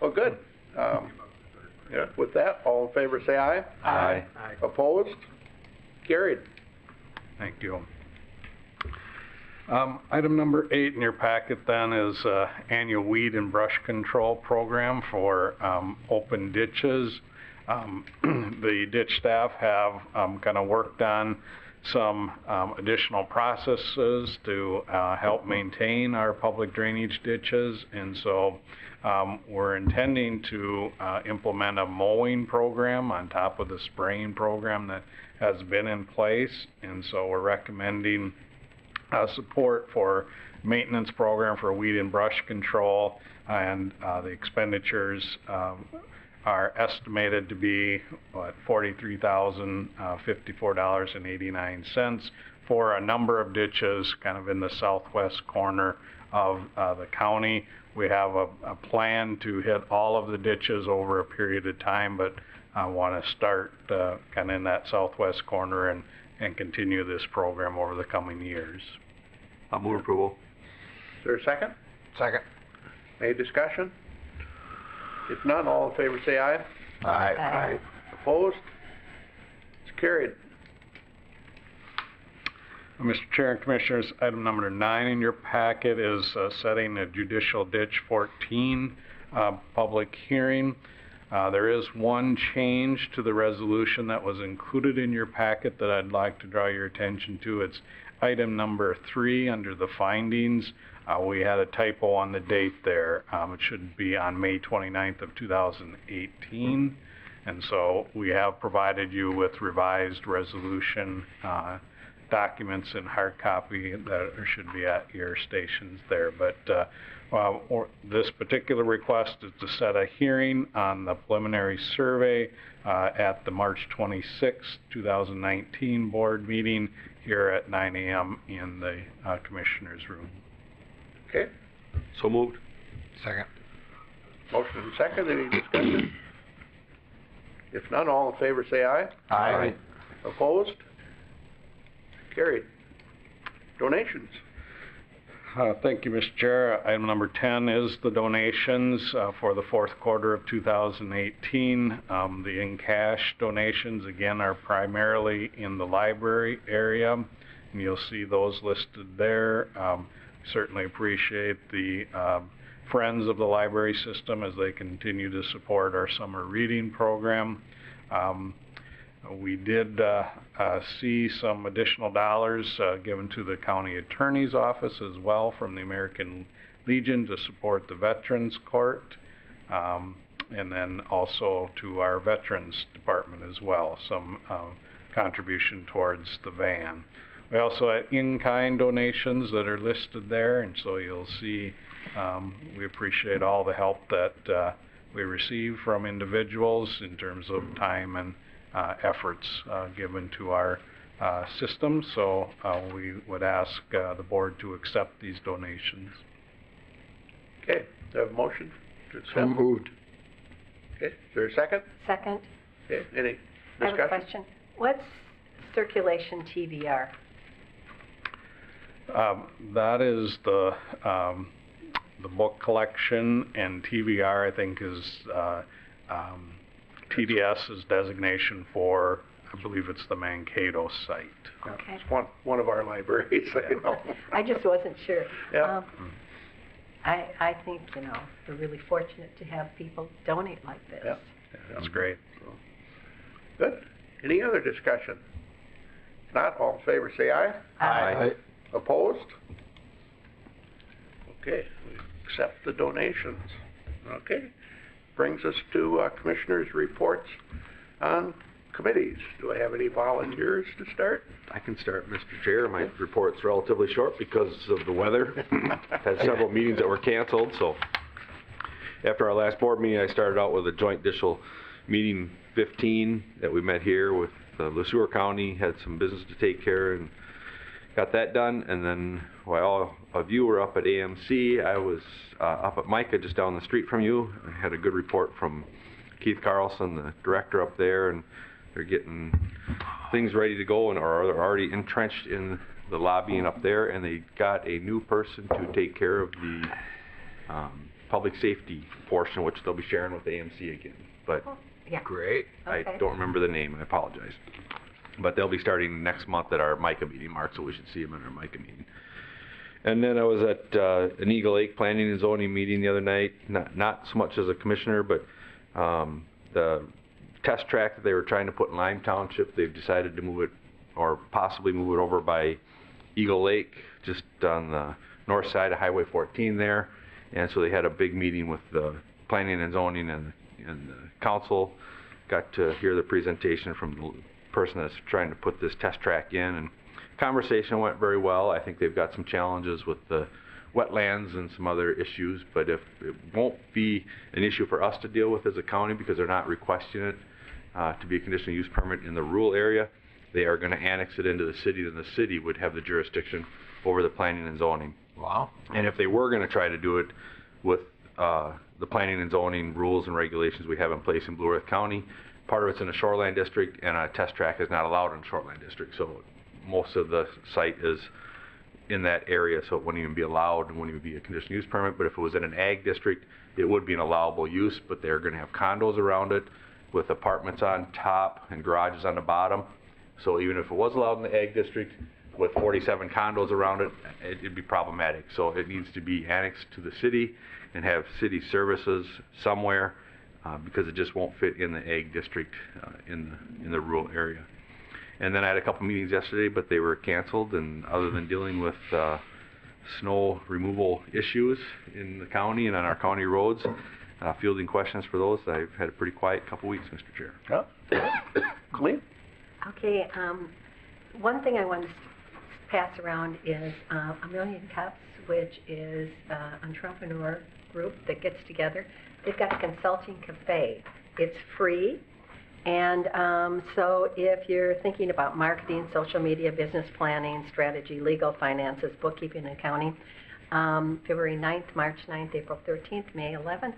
Well, good. Yeah, with that, all in favor say aye. Aye. Opposed? Carried. Thank you. Item number 8 in your packet then is annual weed and brush control program for open ditches. The ditch staff have kind of worked on some additional processes to help maintain our public drainage ditches, and so we're intending to implement a mowing program on top of the spraying program that has been in place, and so we're recommending support for maintenance program for weed and brush control, and the expenditures are estimated to be $43,054.89 for a number of ditches kind of in the southwest corner of the county. We have a plan to hit all of the ditches over a period of time, but I want to start kind of in that southwest corner and continue this program over the coming years. I'll move approval. Is there a second? Second. Any discussion? If none, all in favor say aye. Aye. Opposed? It's carried. Mr. Chair and Commissioners, item number 9 in your packet is setting a Judicial Ditch 14 public hearing. There is one change to the resolution that was included in your packet that I'd like to draw your attention to. It's item number 3 under the findings. We had a typo on the date there. It should be on May 29th of 2018. And so we have provided you with revised resolution documents in hard copy that should be at your stations there. But this particular request is to set a hearing on the preliminary survey at the March 26, 2019 board meeting here at 9 a.m. in the Commissioner's room. Okay. So moved. Second. Motion and second. Any discussion? If none, all in favor say aye. Aye. Opposed? Carried. Donations. Thank you, Mr. Chair. Item number 10 is the donations for the fourth quarter of 2018. The in-cash donations, again, are primarily in the library area, and you'll see those listed there. Certainly appreciate the Friends of the Library System as they continue to support our summer reading program. We did see some additional dollars given to the county attorney's office as well from the American Legion to support the Veterans Court, and then also to our Veterans Department as well, some contribution towards the van. We also had in-kind donations that are listed there, and so you'll see we appreciate all the help that we receive from individuals in terms of time and efforts given to our system. So we would ask the board to accept these donations. Okay. Do I have a motion to accept? So moved. Okay. Is there a second? Second. Okay. Any I have a discussion? question. What's circulation TVR? That is the book collection, and TVR I think is TDS's designation for, I believe it's the Mankato site. Yeah, Okay. It's one of our libraries, you know. I just wasn't sure. Yeah. I think, you know, we're really fortunate to have people donate like this. Yeah. That's great. Good. Any other discussion? If not, all in favor, say aye. Aye. Opposed? Okay, we accept the donations. Okay. Brings us to commissioners' reports on committees. Do I have any volunteers to start? I can start, Mr. Chair. My report's relatively short because of the weather. Had several meetings that were canceled, so after our last board meeting, I started out with a joint judicial meeting 15 that we met here with LeSueur County, had some business to take care of and got that done. And then while all of you were up at AMC, I was up at MICA just down the street from you. I had a good report from Keith Carlson, the director up there, and they're getting things ready to go and are already entrenched in the lobbying up there, and they got a new person to take care of the public safety portion, which they'll be sharing with AMC again. But Yeah. great. Okay. I don't remember the name, I apologize. But they'll be starting next month at our MICA meeting, Mark, so we should see them at our MICA meeting. And then I was at an Eagle Lake Planning and Zoning meeting the other night, not so much as a commissioner, but the test track that they were trying to put in Lime Township, they've decided to move it, or possibly move it over by Eagle Lake, just on the north side of Highway 14 there. And so they had a big meeting with the Planning and Zoning and the council. Got to hear the presentation from the person that's trying to put this test track in, and conversation went very well. I think they've got some challenges with the wetlands and some other issues, but if it won't be an issue for us to deal with as a county because they're not requesting it to be a conditional use permit in the rural area, they are going to annex it into the city, then the city would have the jurisdiction over the planning and zoning. Wow. And if they were going to try to do it with the planning and zoning rules and regulations we have in place in Blue Earth County, part of it's in a shoreline district, and a test track is not allowed in a shoreline district. So most of the site is in that area, so it wouldn't even be allowed and wouldn't even be a conditional use permit. But if it was in an ag district, it would be an allowable use, but they're going to have condos around it with apartments on top and garages on the bottom. So even if it was allowed in the ag district with 47 condos around it, it'd be problematic. So it needs to be annexed to the city and have city services somewhere because it just won't fit in the ag district in the rural area. And then I had a couple meetings yesterday, but they were canceled, and other than dealing with snow removal issues in the county and on our county roads, fielding questions for those, I've had a pretty quiet couple weeks, Mr. Chair. Yeah. Colleen? Okay, one thing I wanted to pass around is A Million Cups, which is an entrepreneur group that gets together. They've got a consulting cafe. It's free, and so if you're thinking about marketing, social media, business planning, strategy, legal, finances, bookkeeping, and accounting, February 9th, March 9th, April 13th, May 11th,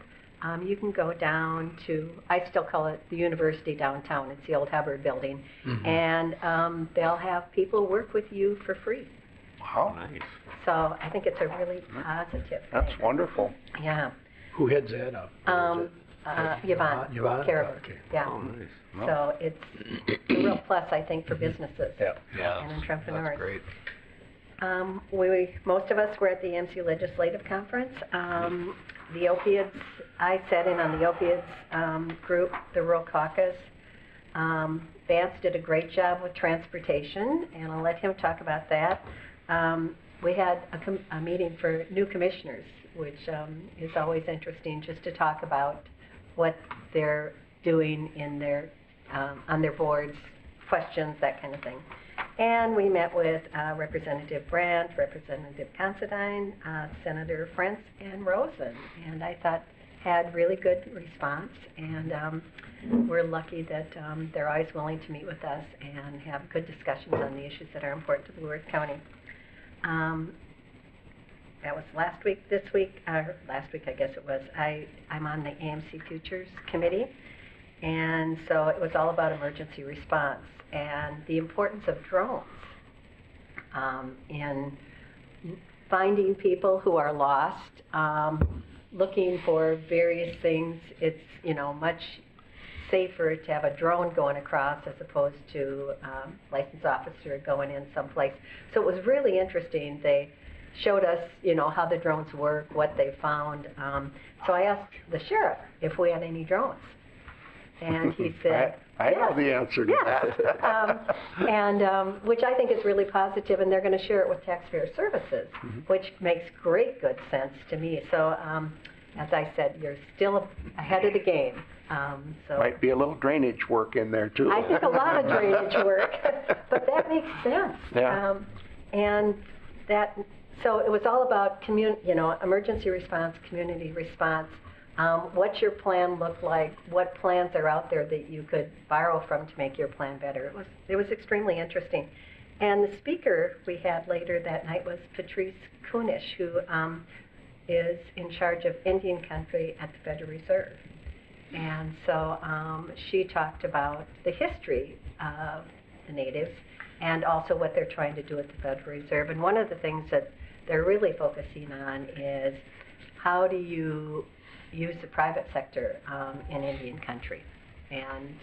you can go down to, I still call it the university downtown, it's the old Hubbard building, and they'll have people work with you for free. Wow. Nice. So I think it's a really positive thing. That's wonderful. Yeah. Who heads that up? Yvonne. Yvonne? Carrick, Okay. yeah. Oh, nice. Well, So it's a real plus, I think, for businesses Yeah. and entrepreneurs. That's great. Most of us were at the AMC Legislative Conference. The opiates, I sat in on the opiates group, the Rural Caucus. Vance did a great job with transportation, and I'll let him talk about that. We had a meeting for new commissioners, which is always interesting just to talk about what they're doing in their, on their boards, questions, that kind of thing. And we met with Representative Brandt, Representative Considine, Senator Frentz, and Rosen, and I thought had really good response, and we're lucky that they're always willing to meet with us and have good discussions on the issues that are important to Blue Earth County. That was last week. This week, last week I guess it was, I'm on the AMC Futures Committee, and so it was all about emergency response and the importance of drones in finding people who are lost, looking for various things. It's, you know, much safer to have a drone going across as opposed to licensed officer going in someplace. So it was really interesting. They showed us, you know, how the drones work, what they found. So I asked the sheriff if we had any drones. And he said, I know the answer to that. Which I think is really positive, and they're going to share it with taxpayer services, which makes great good sense to me. So as I said, you're still ahead of the game. So Might be a little drainage work in there too. I think a lot of drainage work, but that makes sense. Yeah. And that, so it was all about emergency response, community response. What's your plan look like? What plans are out there that you could borrow from to make your plan better? It was extremely interesting. And the speaker we had later that night was Patrice Kunesh, who is in charge of Indian country at the Federal Reserve. And so she talked about the history of the natives and also what they're trying to do at the Federal Reserve. And one of the things that they're really focusing on is how do you use the private sector in Indian country, and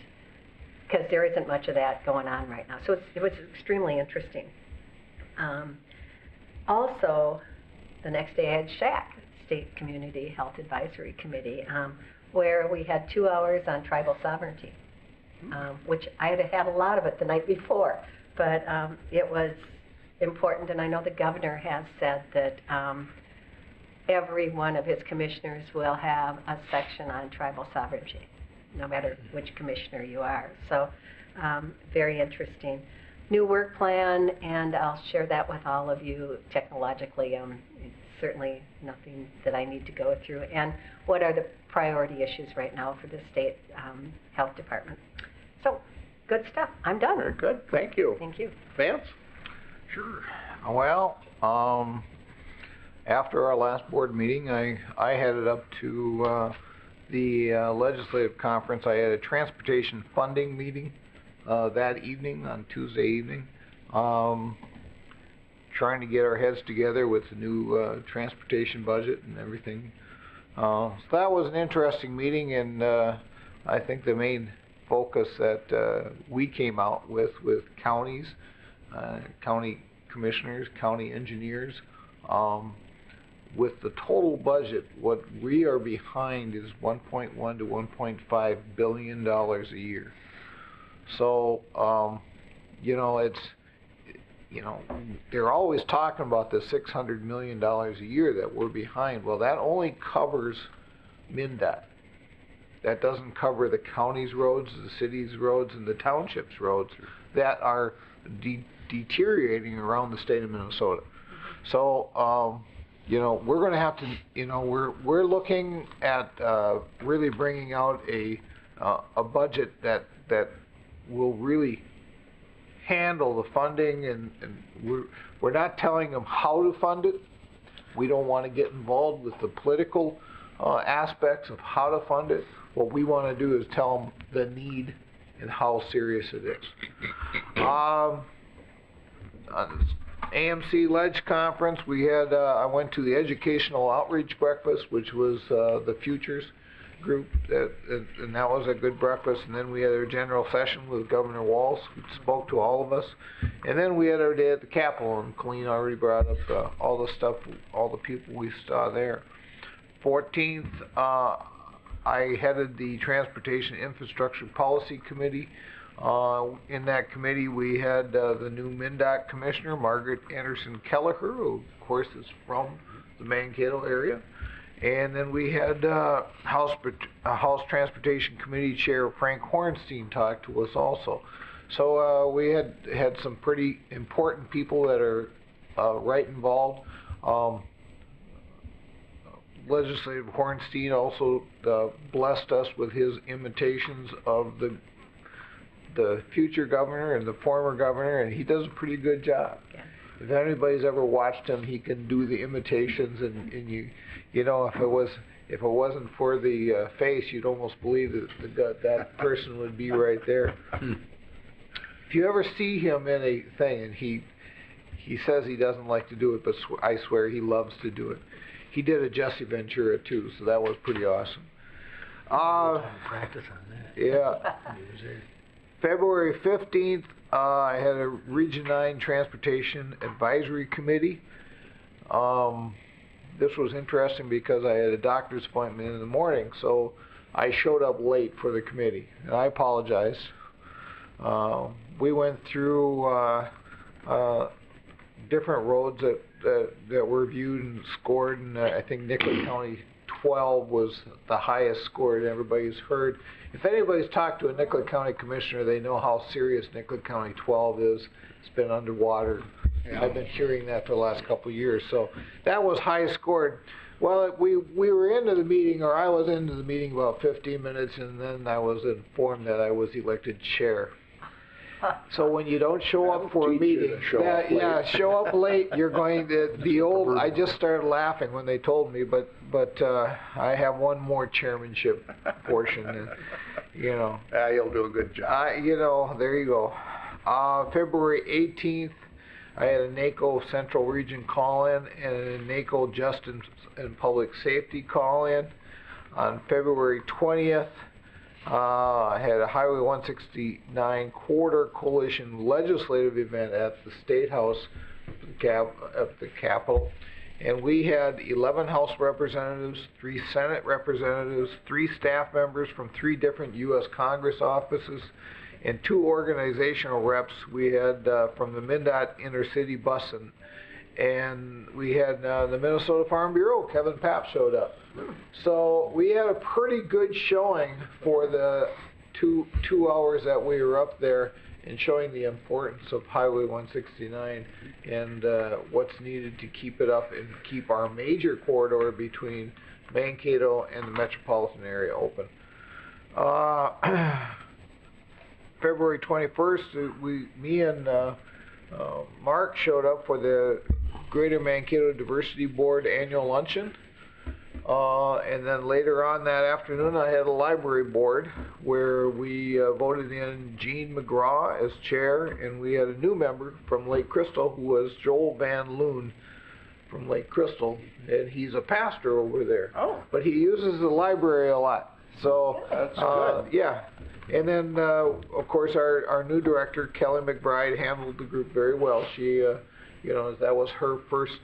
because there isn't much of that going on right now. So it was extremely interesting. Also, the next day I had SHAC, State Community Health Advisory Committee, where we had 2 hours on tribal sovereignty, which I had had a lot of it the night before, but it was important, and I know the governor has said that every one of his commissioners will have a section on tribal sovereignty, no matter which commissioner you are. So very interesting. New work plan, and I'll share that with all of you technologically. It's certainly nothing that I need to go through. And what are the priority issues right now for the state health department? So good stuff. I'm done. Very good. Thank you. Thank you. Vance? Sure. Well, after our last board meeting, I headed up to the legislative conference. I had a transportation funding meeting that evening, on Tuesday evening, trying to get our heads together with the new transportation budget and everything. So that was an interesting meeting, and I think the main focus that we came out with counties, county commissioners, county engineers, with the total budget, what we are behind is $1.1 to $1.5 billion a year. So, they're always talking about the $600 million a year that we're behind. Well, that only covers MnDOT. That doesn't cover the county's roads, the city's roads, and the township's roads that are deteriorating around the state of Minnesota. So, we're going to have to, we're looking at really bringing out a budget that will really handle the funding, and we're not telling them how to fund it. We don't want to get involved with the political aspects of how to fund it. What we want to do is tell them the need and how serious it is. AMC Ledge Conference, we had, I went to the Educational Outreach Breakfast, which was the Futures group, and that was a good breakfast. And then we had our general session with Governor Walz, who spoke to all of us. And then we had our day at the Capitol, and Colleen already brought up all the stuff, all the people we saw there. 14th, I headed the Transportation Infrastructure Policy Committee. In that committee, we had the new MnDOT Commissioner, Margaret Anderson Kelleher, who of course is from the Mankato area. And then we had House Transportation Committee Chair Frank Hornstein talk to us also. So we had some pretty important people that are right involved. Legislative Hornstein also blessed us with his imitations of the future governor and the former governor, and he does a pretty good job. Yeah. If anybody's ever watched him, he can do the imitations, and if it wasn't for the face, you'd almost believe that person would be right there. If you ever see him in a thing, and he says he doesn't like to do it, but I swear he loves to do it. He did a Jesse Ventura too, so that was pretty awesome. Practice on that. Yeah. February 15th, I had a Region 9 Transportation Advisory Committee. This was interesting because I had a doctor's appointment in the morning, so I showed up late for the committee, and I apologize. We went through different roads that were viewed and scored, and I think Nicollet County 12 was the highest scored everybody's heard. If anybody's talked to a Nicollet County commissioner, they know how serious Nicollet County 12 is. It's been underwater. Yeah. I've been hearing that for the last couple of years. So that was high scored. Well, we were into the meeting, or I was into the meeting about 15 minutes, and then I was informed that I was elected chair. So when you don't show up for a meeting, show up late, you're going to the old. I just started laughing when they told me, but I have one more chairmanship portion, and you know. You'll do a good job. You know, there you go. February 18th, I had a NACO Central Region call-in and a NACO Justice and Public Safety call-in. On February 20th. I had a Highway 169 Corridor Coalition legislative event at the State House at the Capitol. And we had 11 House representatives, 3 Senate representatives, 3 staff members from 3 different U.S. Congress offices, and 2 organizational reps. We had from the MnDOT Intercity Busing, and we had the Minnesota Farm Bureau. Kevin Papp showed up. So we had a pretty good showing for the two hours that we were up there, and showing the importance of Highway 169 and what's needed to keep it up and keep our major corridor between Mankato and the metropolitan area open. February 21st, me and Mark showed up for the Greater Mankato Diversity Board annual luncheon. And then later on that afternoon, I had a library board where we voted in Gene McGraw as chair, and we had a new member from Lake Crystal who was Joel Van Loon from Lake Crystal, and he's a pastor over there. Oh. But he uses the library a lot. So, that's good. Yeah. And then, of course, our new director, Kelly McBride, handled the group very well. She, you know, that was her first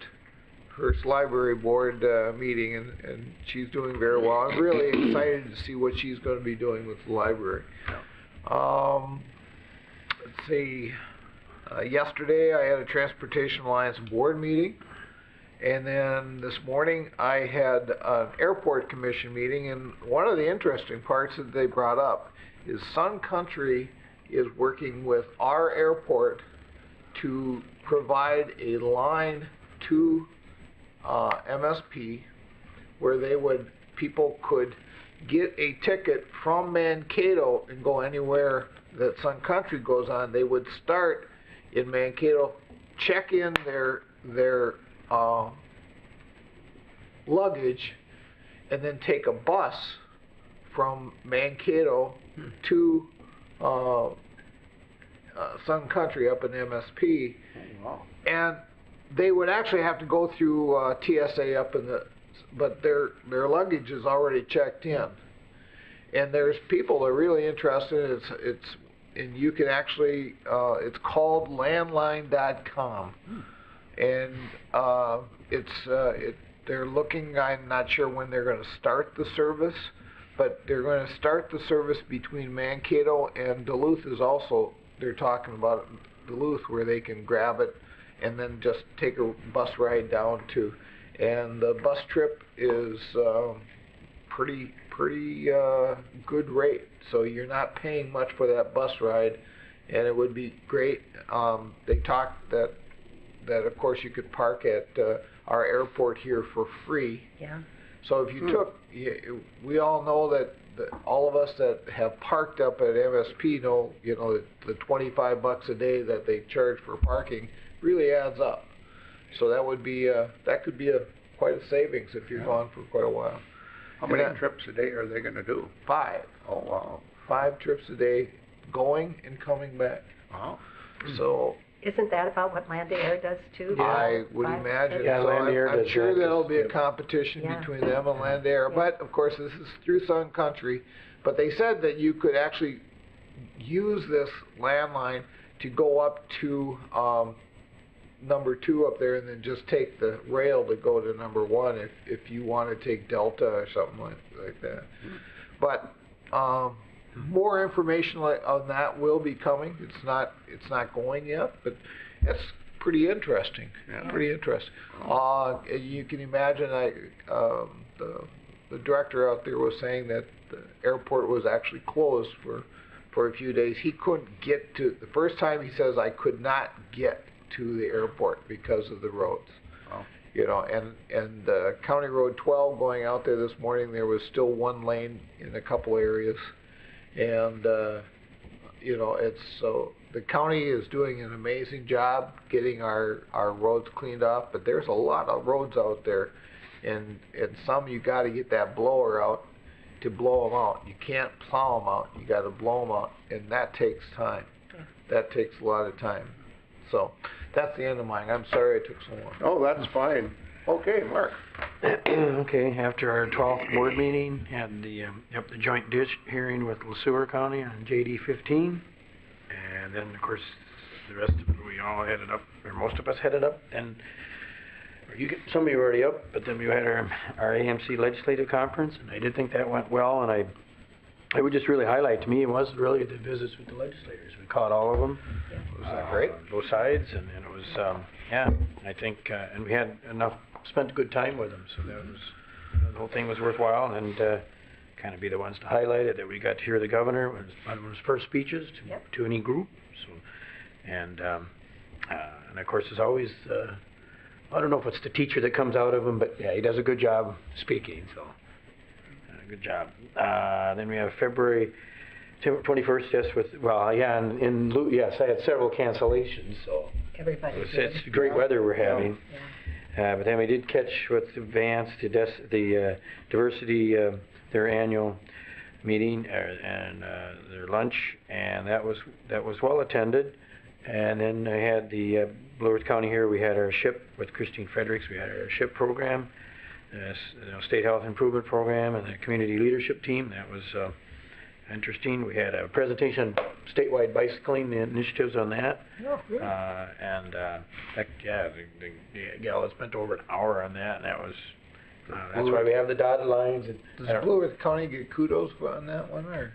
library board meeting, and she's doing very well. I'm really excited to see what she's going to be doing with the library. Let's see. Yesterday I had a Transportation Alliance board meeting, and then this morning I had an Airport Commission meeting, and one of the interesting parts that they brought up is Sun Country is working with our airport to provide a line to MSP where people could get a ticket from Mankato and go anywhere that Sun Country goes on. They would start in Mankato, check in their luggage, and then take a bus from Mankato to Sun Country up in MSP. Oh, wow. And they would actually have to go through TSA up in but their luggage is already checked in. And there's people that are really interested. And you can actually, it's called landline.com. And they're looking, I'm not sure when they're going to start the service, but they're going to start the service between Mankato and Duluth is also, they're talking about Duluth, where they can grab it and then just take a bus ride down to, and the bus trip is pretty good rate. So you're not paying much for that bus ride, and it would be great. They talked that of course you could park at our airport here for free. Yeah. So if you took, we all know that all of us that have parked up at MSP know, you know, the $25 a day that they charge for parking really adds up. So that would be that could be quite a savings if you're gone for quite a while. How many trips a day are they going to do? 5. Oh wow. 5 trips a day, going and coming back. Wow. So isn't that about what Land Air does too? I would Five, imagine. six? Yeah, So Land Air I'm does sure that, there'll be a yep. competition Yeah. between them and Land Air, Yeah. but of course, this is through Sun Country. But they said that you could actually use this landline to go up to, number 2 up there and then just take the rail to go to number 1 if you want to take Delta or something like that. But, more information on that will be coming. It's not going yet, but it's pretty interesting. Yeah. Pretty interesting. You can imagine, the director out there was saying that the airport was actually closed for a few days. He couldn't get to, the first time he says, I could not get to the airport because of the roads. Wow. You know, and County Road 12 going out there this morning, there was still 1 lane in a couple areas. And, you know, so the county is doing an amazing job getting our roads cleaned up, but there's a lot of roads out there, and some you gotta get that blower out to blow them out. You can't plow them out, you gotta blow them out, and that takes time. That takes a lot of time. So, that's the end of mine. I'm sorry it took so long. Oh, that's fine. Okay, Mark. Okay, after our 12th board meeting, had the joint ditch hearing with LeSueur County on JD 15. And then, of course, the rest of it, we all headed up, or most of us headed up, and some of you were already up, but then we had our AMC legislative conference, and I did think that went well, and I would just really highlight, to me, it was really the visits with the legislators. We caught all of them. Was that great? Both sides, and it was, yeah, I think, and we had spent a good time with them, so the whole thing was worthwhile, and kind of be the ones to highlight it, that we got to hear the governor, one of his first speeches to any group, so, and of course, as always, I don't know if it's the teacher that comes out of him, but yeah, he does a good job speaking, so, good job. Then we have February 21st, just with, well, yeah, yes, I had several cancellations, so. Everybody did. It's great weather we're having. Yeah. But then we did catch with Advance, the diversity, their annual meeting, and their lunch, and that was well attended. And then I had the Blue Earth County here, we had our SHIP with Christine Fredericks, we had our SHIP program, State Health Improvement Program, and the Community Leadership Team. That was interesting. We had a presentation on statewide bicycling, the initiatives on that. Oh, really? The gal had spent over an hour on that, and that was, that's why we have the dotted lines. Does Blue Earth County get kudos on that one, or?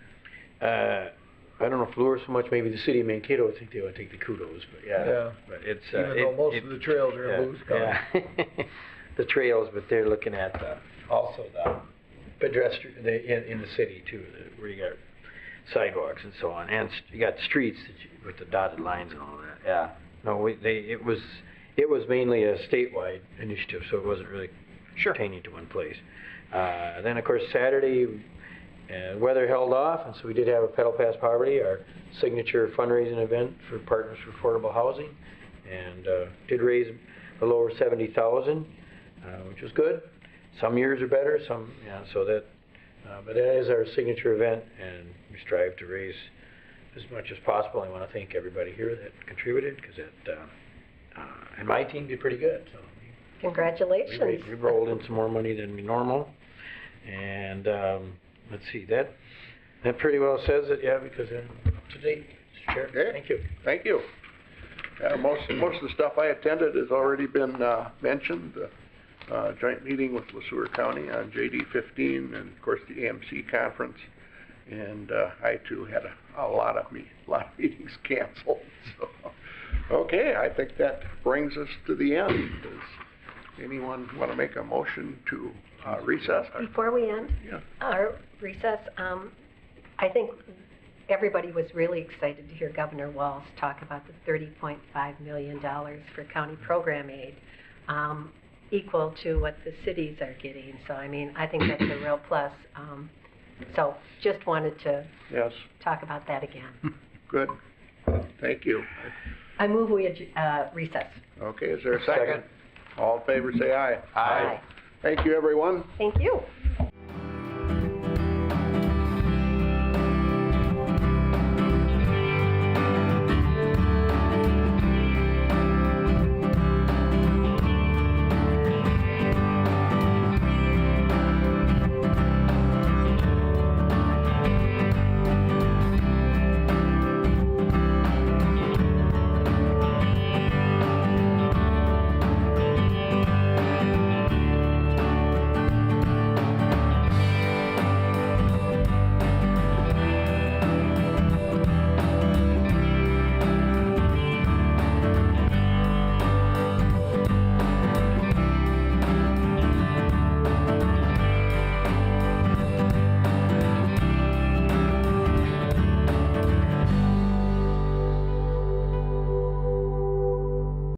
I don't know if Lure so much, maybe the city of Mankato, I think they would take the kudos, but yeah. But it's, Even though most of the trails are in Blue Earth County. Yeah. The trails, but they're looking at also the pedestrian in the city too, where you got sidewalks and so on, and you got streets with the dotted lines and all that. Yeah. No, it was mainly a statewide initiative, so it wasn't really pertaining to one place. Then of course Saturday, weather held off, and so we did have a Pedal Past Poverty, our signature fundraising event for Partners for Affordable Housing, and did raise a little over $70,000, which was good. Some years are better, some, so that, but that is our signature event, and we strive to raise as much as possible. I want to thank everybody here that contributed, because that, and my team did pretty good, so. Congratulations. We rolled in some more money than we normal, and let's see, that pretty well says it, because to date, Mr. Chair. Okay. Thank you. Thank you. Most of the stuff I attended has already been mentioned. Joint meeting with LeSueur County on JD 15, and of course the AMC conference. And I too had a lot of meetings canceled. So, okay, I think that brings us to the end. Does anyone want to make a motion to recess? Before we end our recess, I think everybody was really excited to hear Governor Walz talk about the $30.5 million for county program aid, equal to what the cities are getting. So, I mean, I think that's a real plus. So, just wanted to talk about that again. Good. Thank you. I move we recess. Okay, is there a second? All in favor say aye. Aye. Thank you, everyone. Thank you.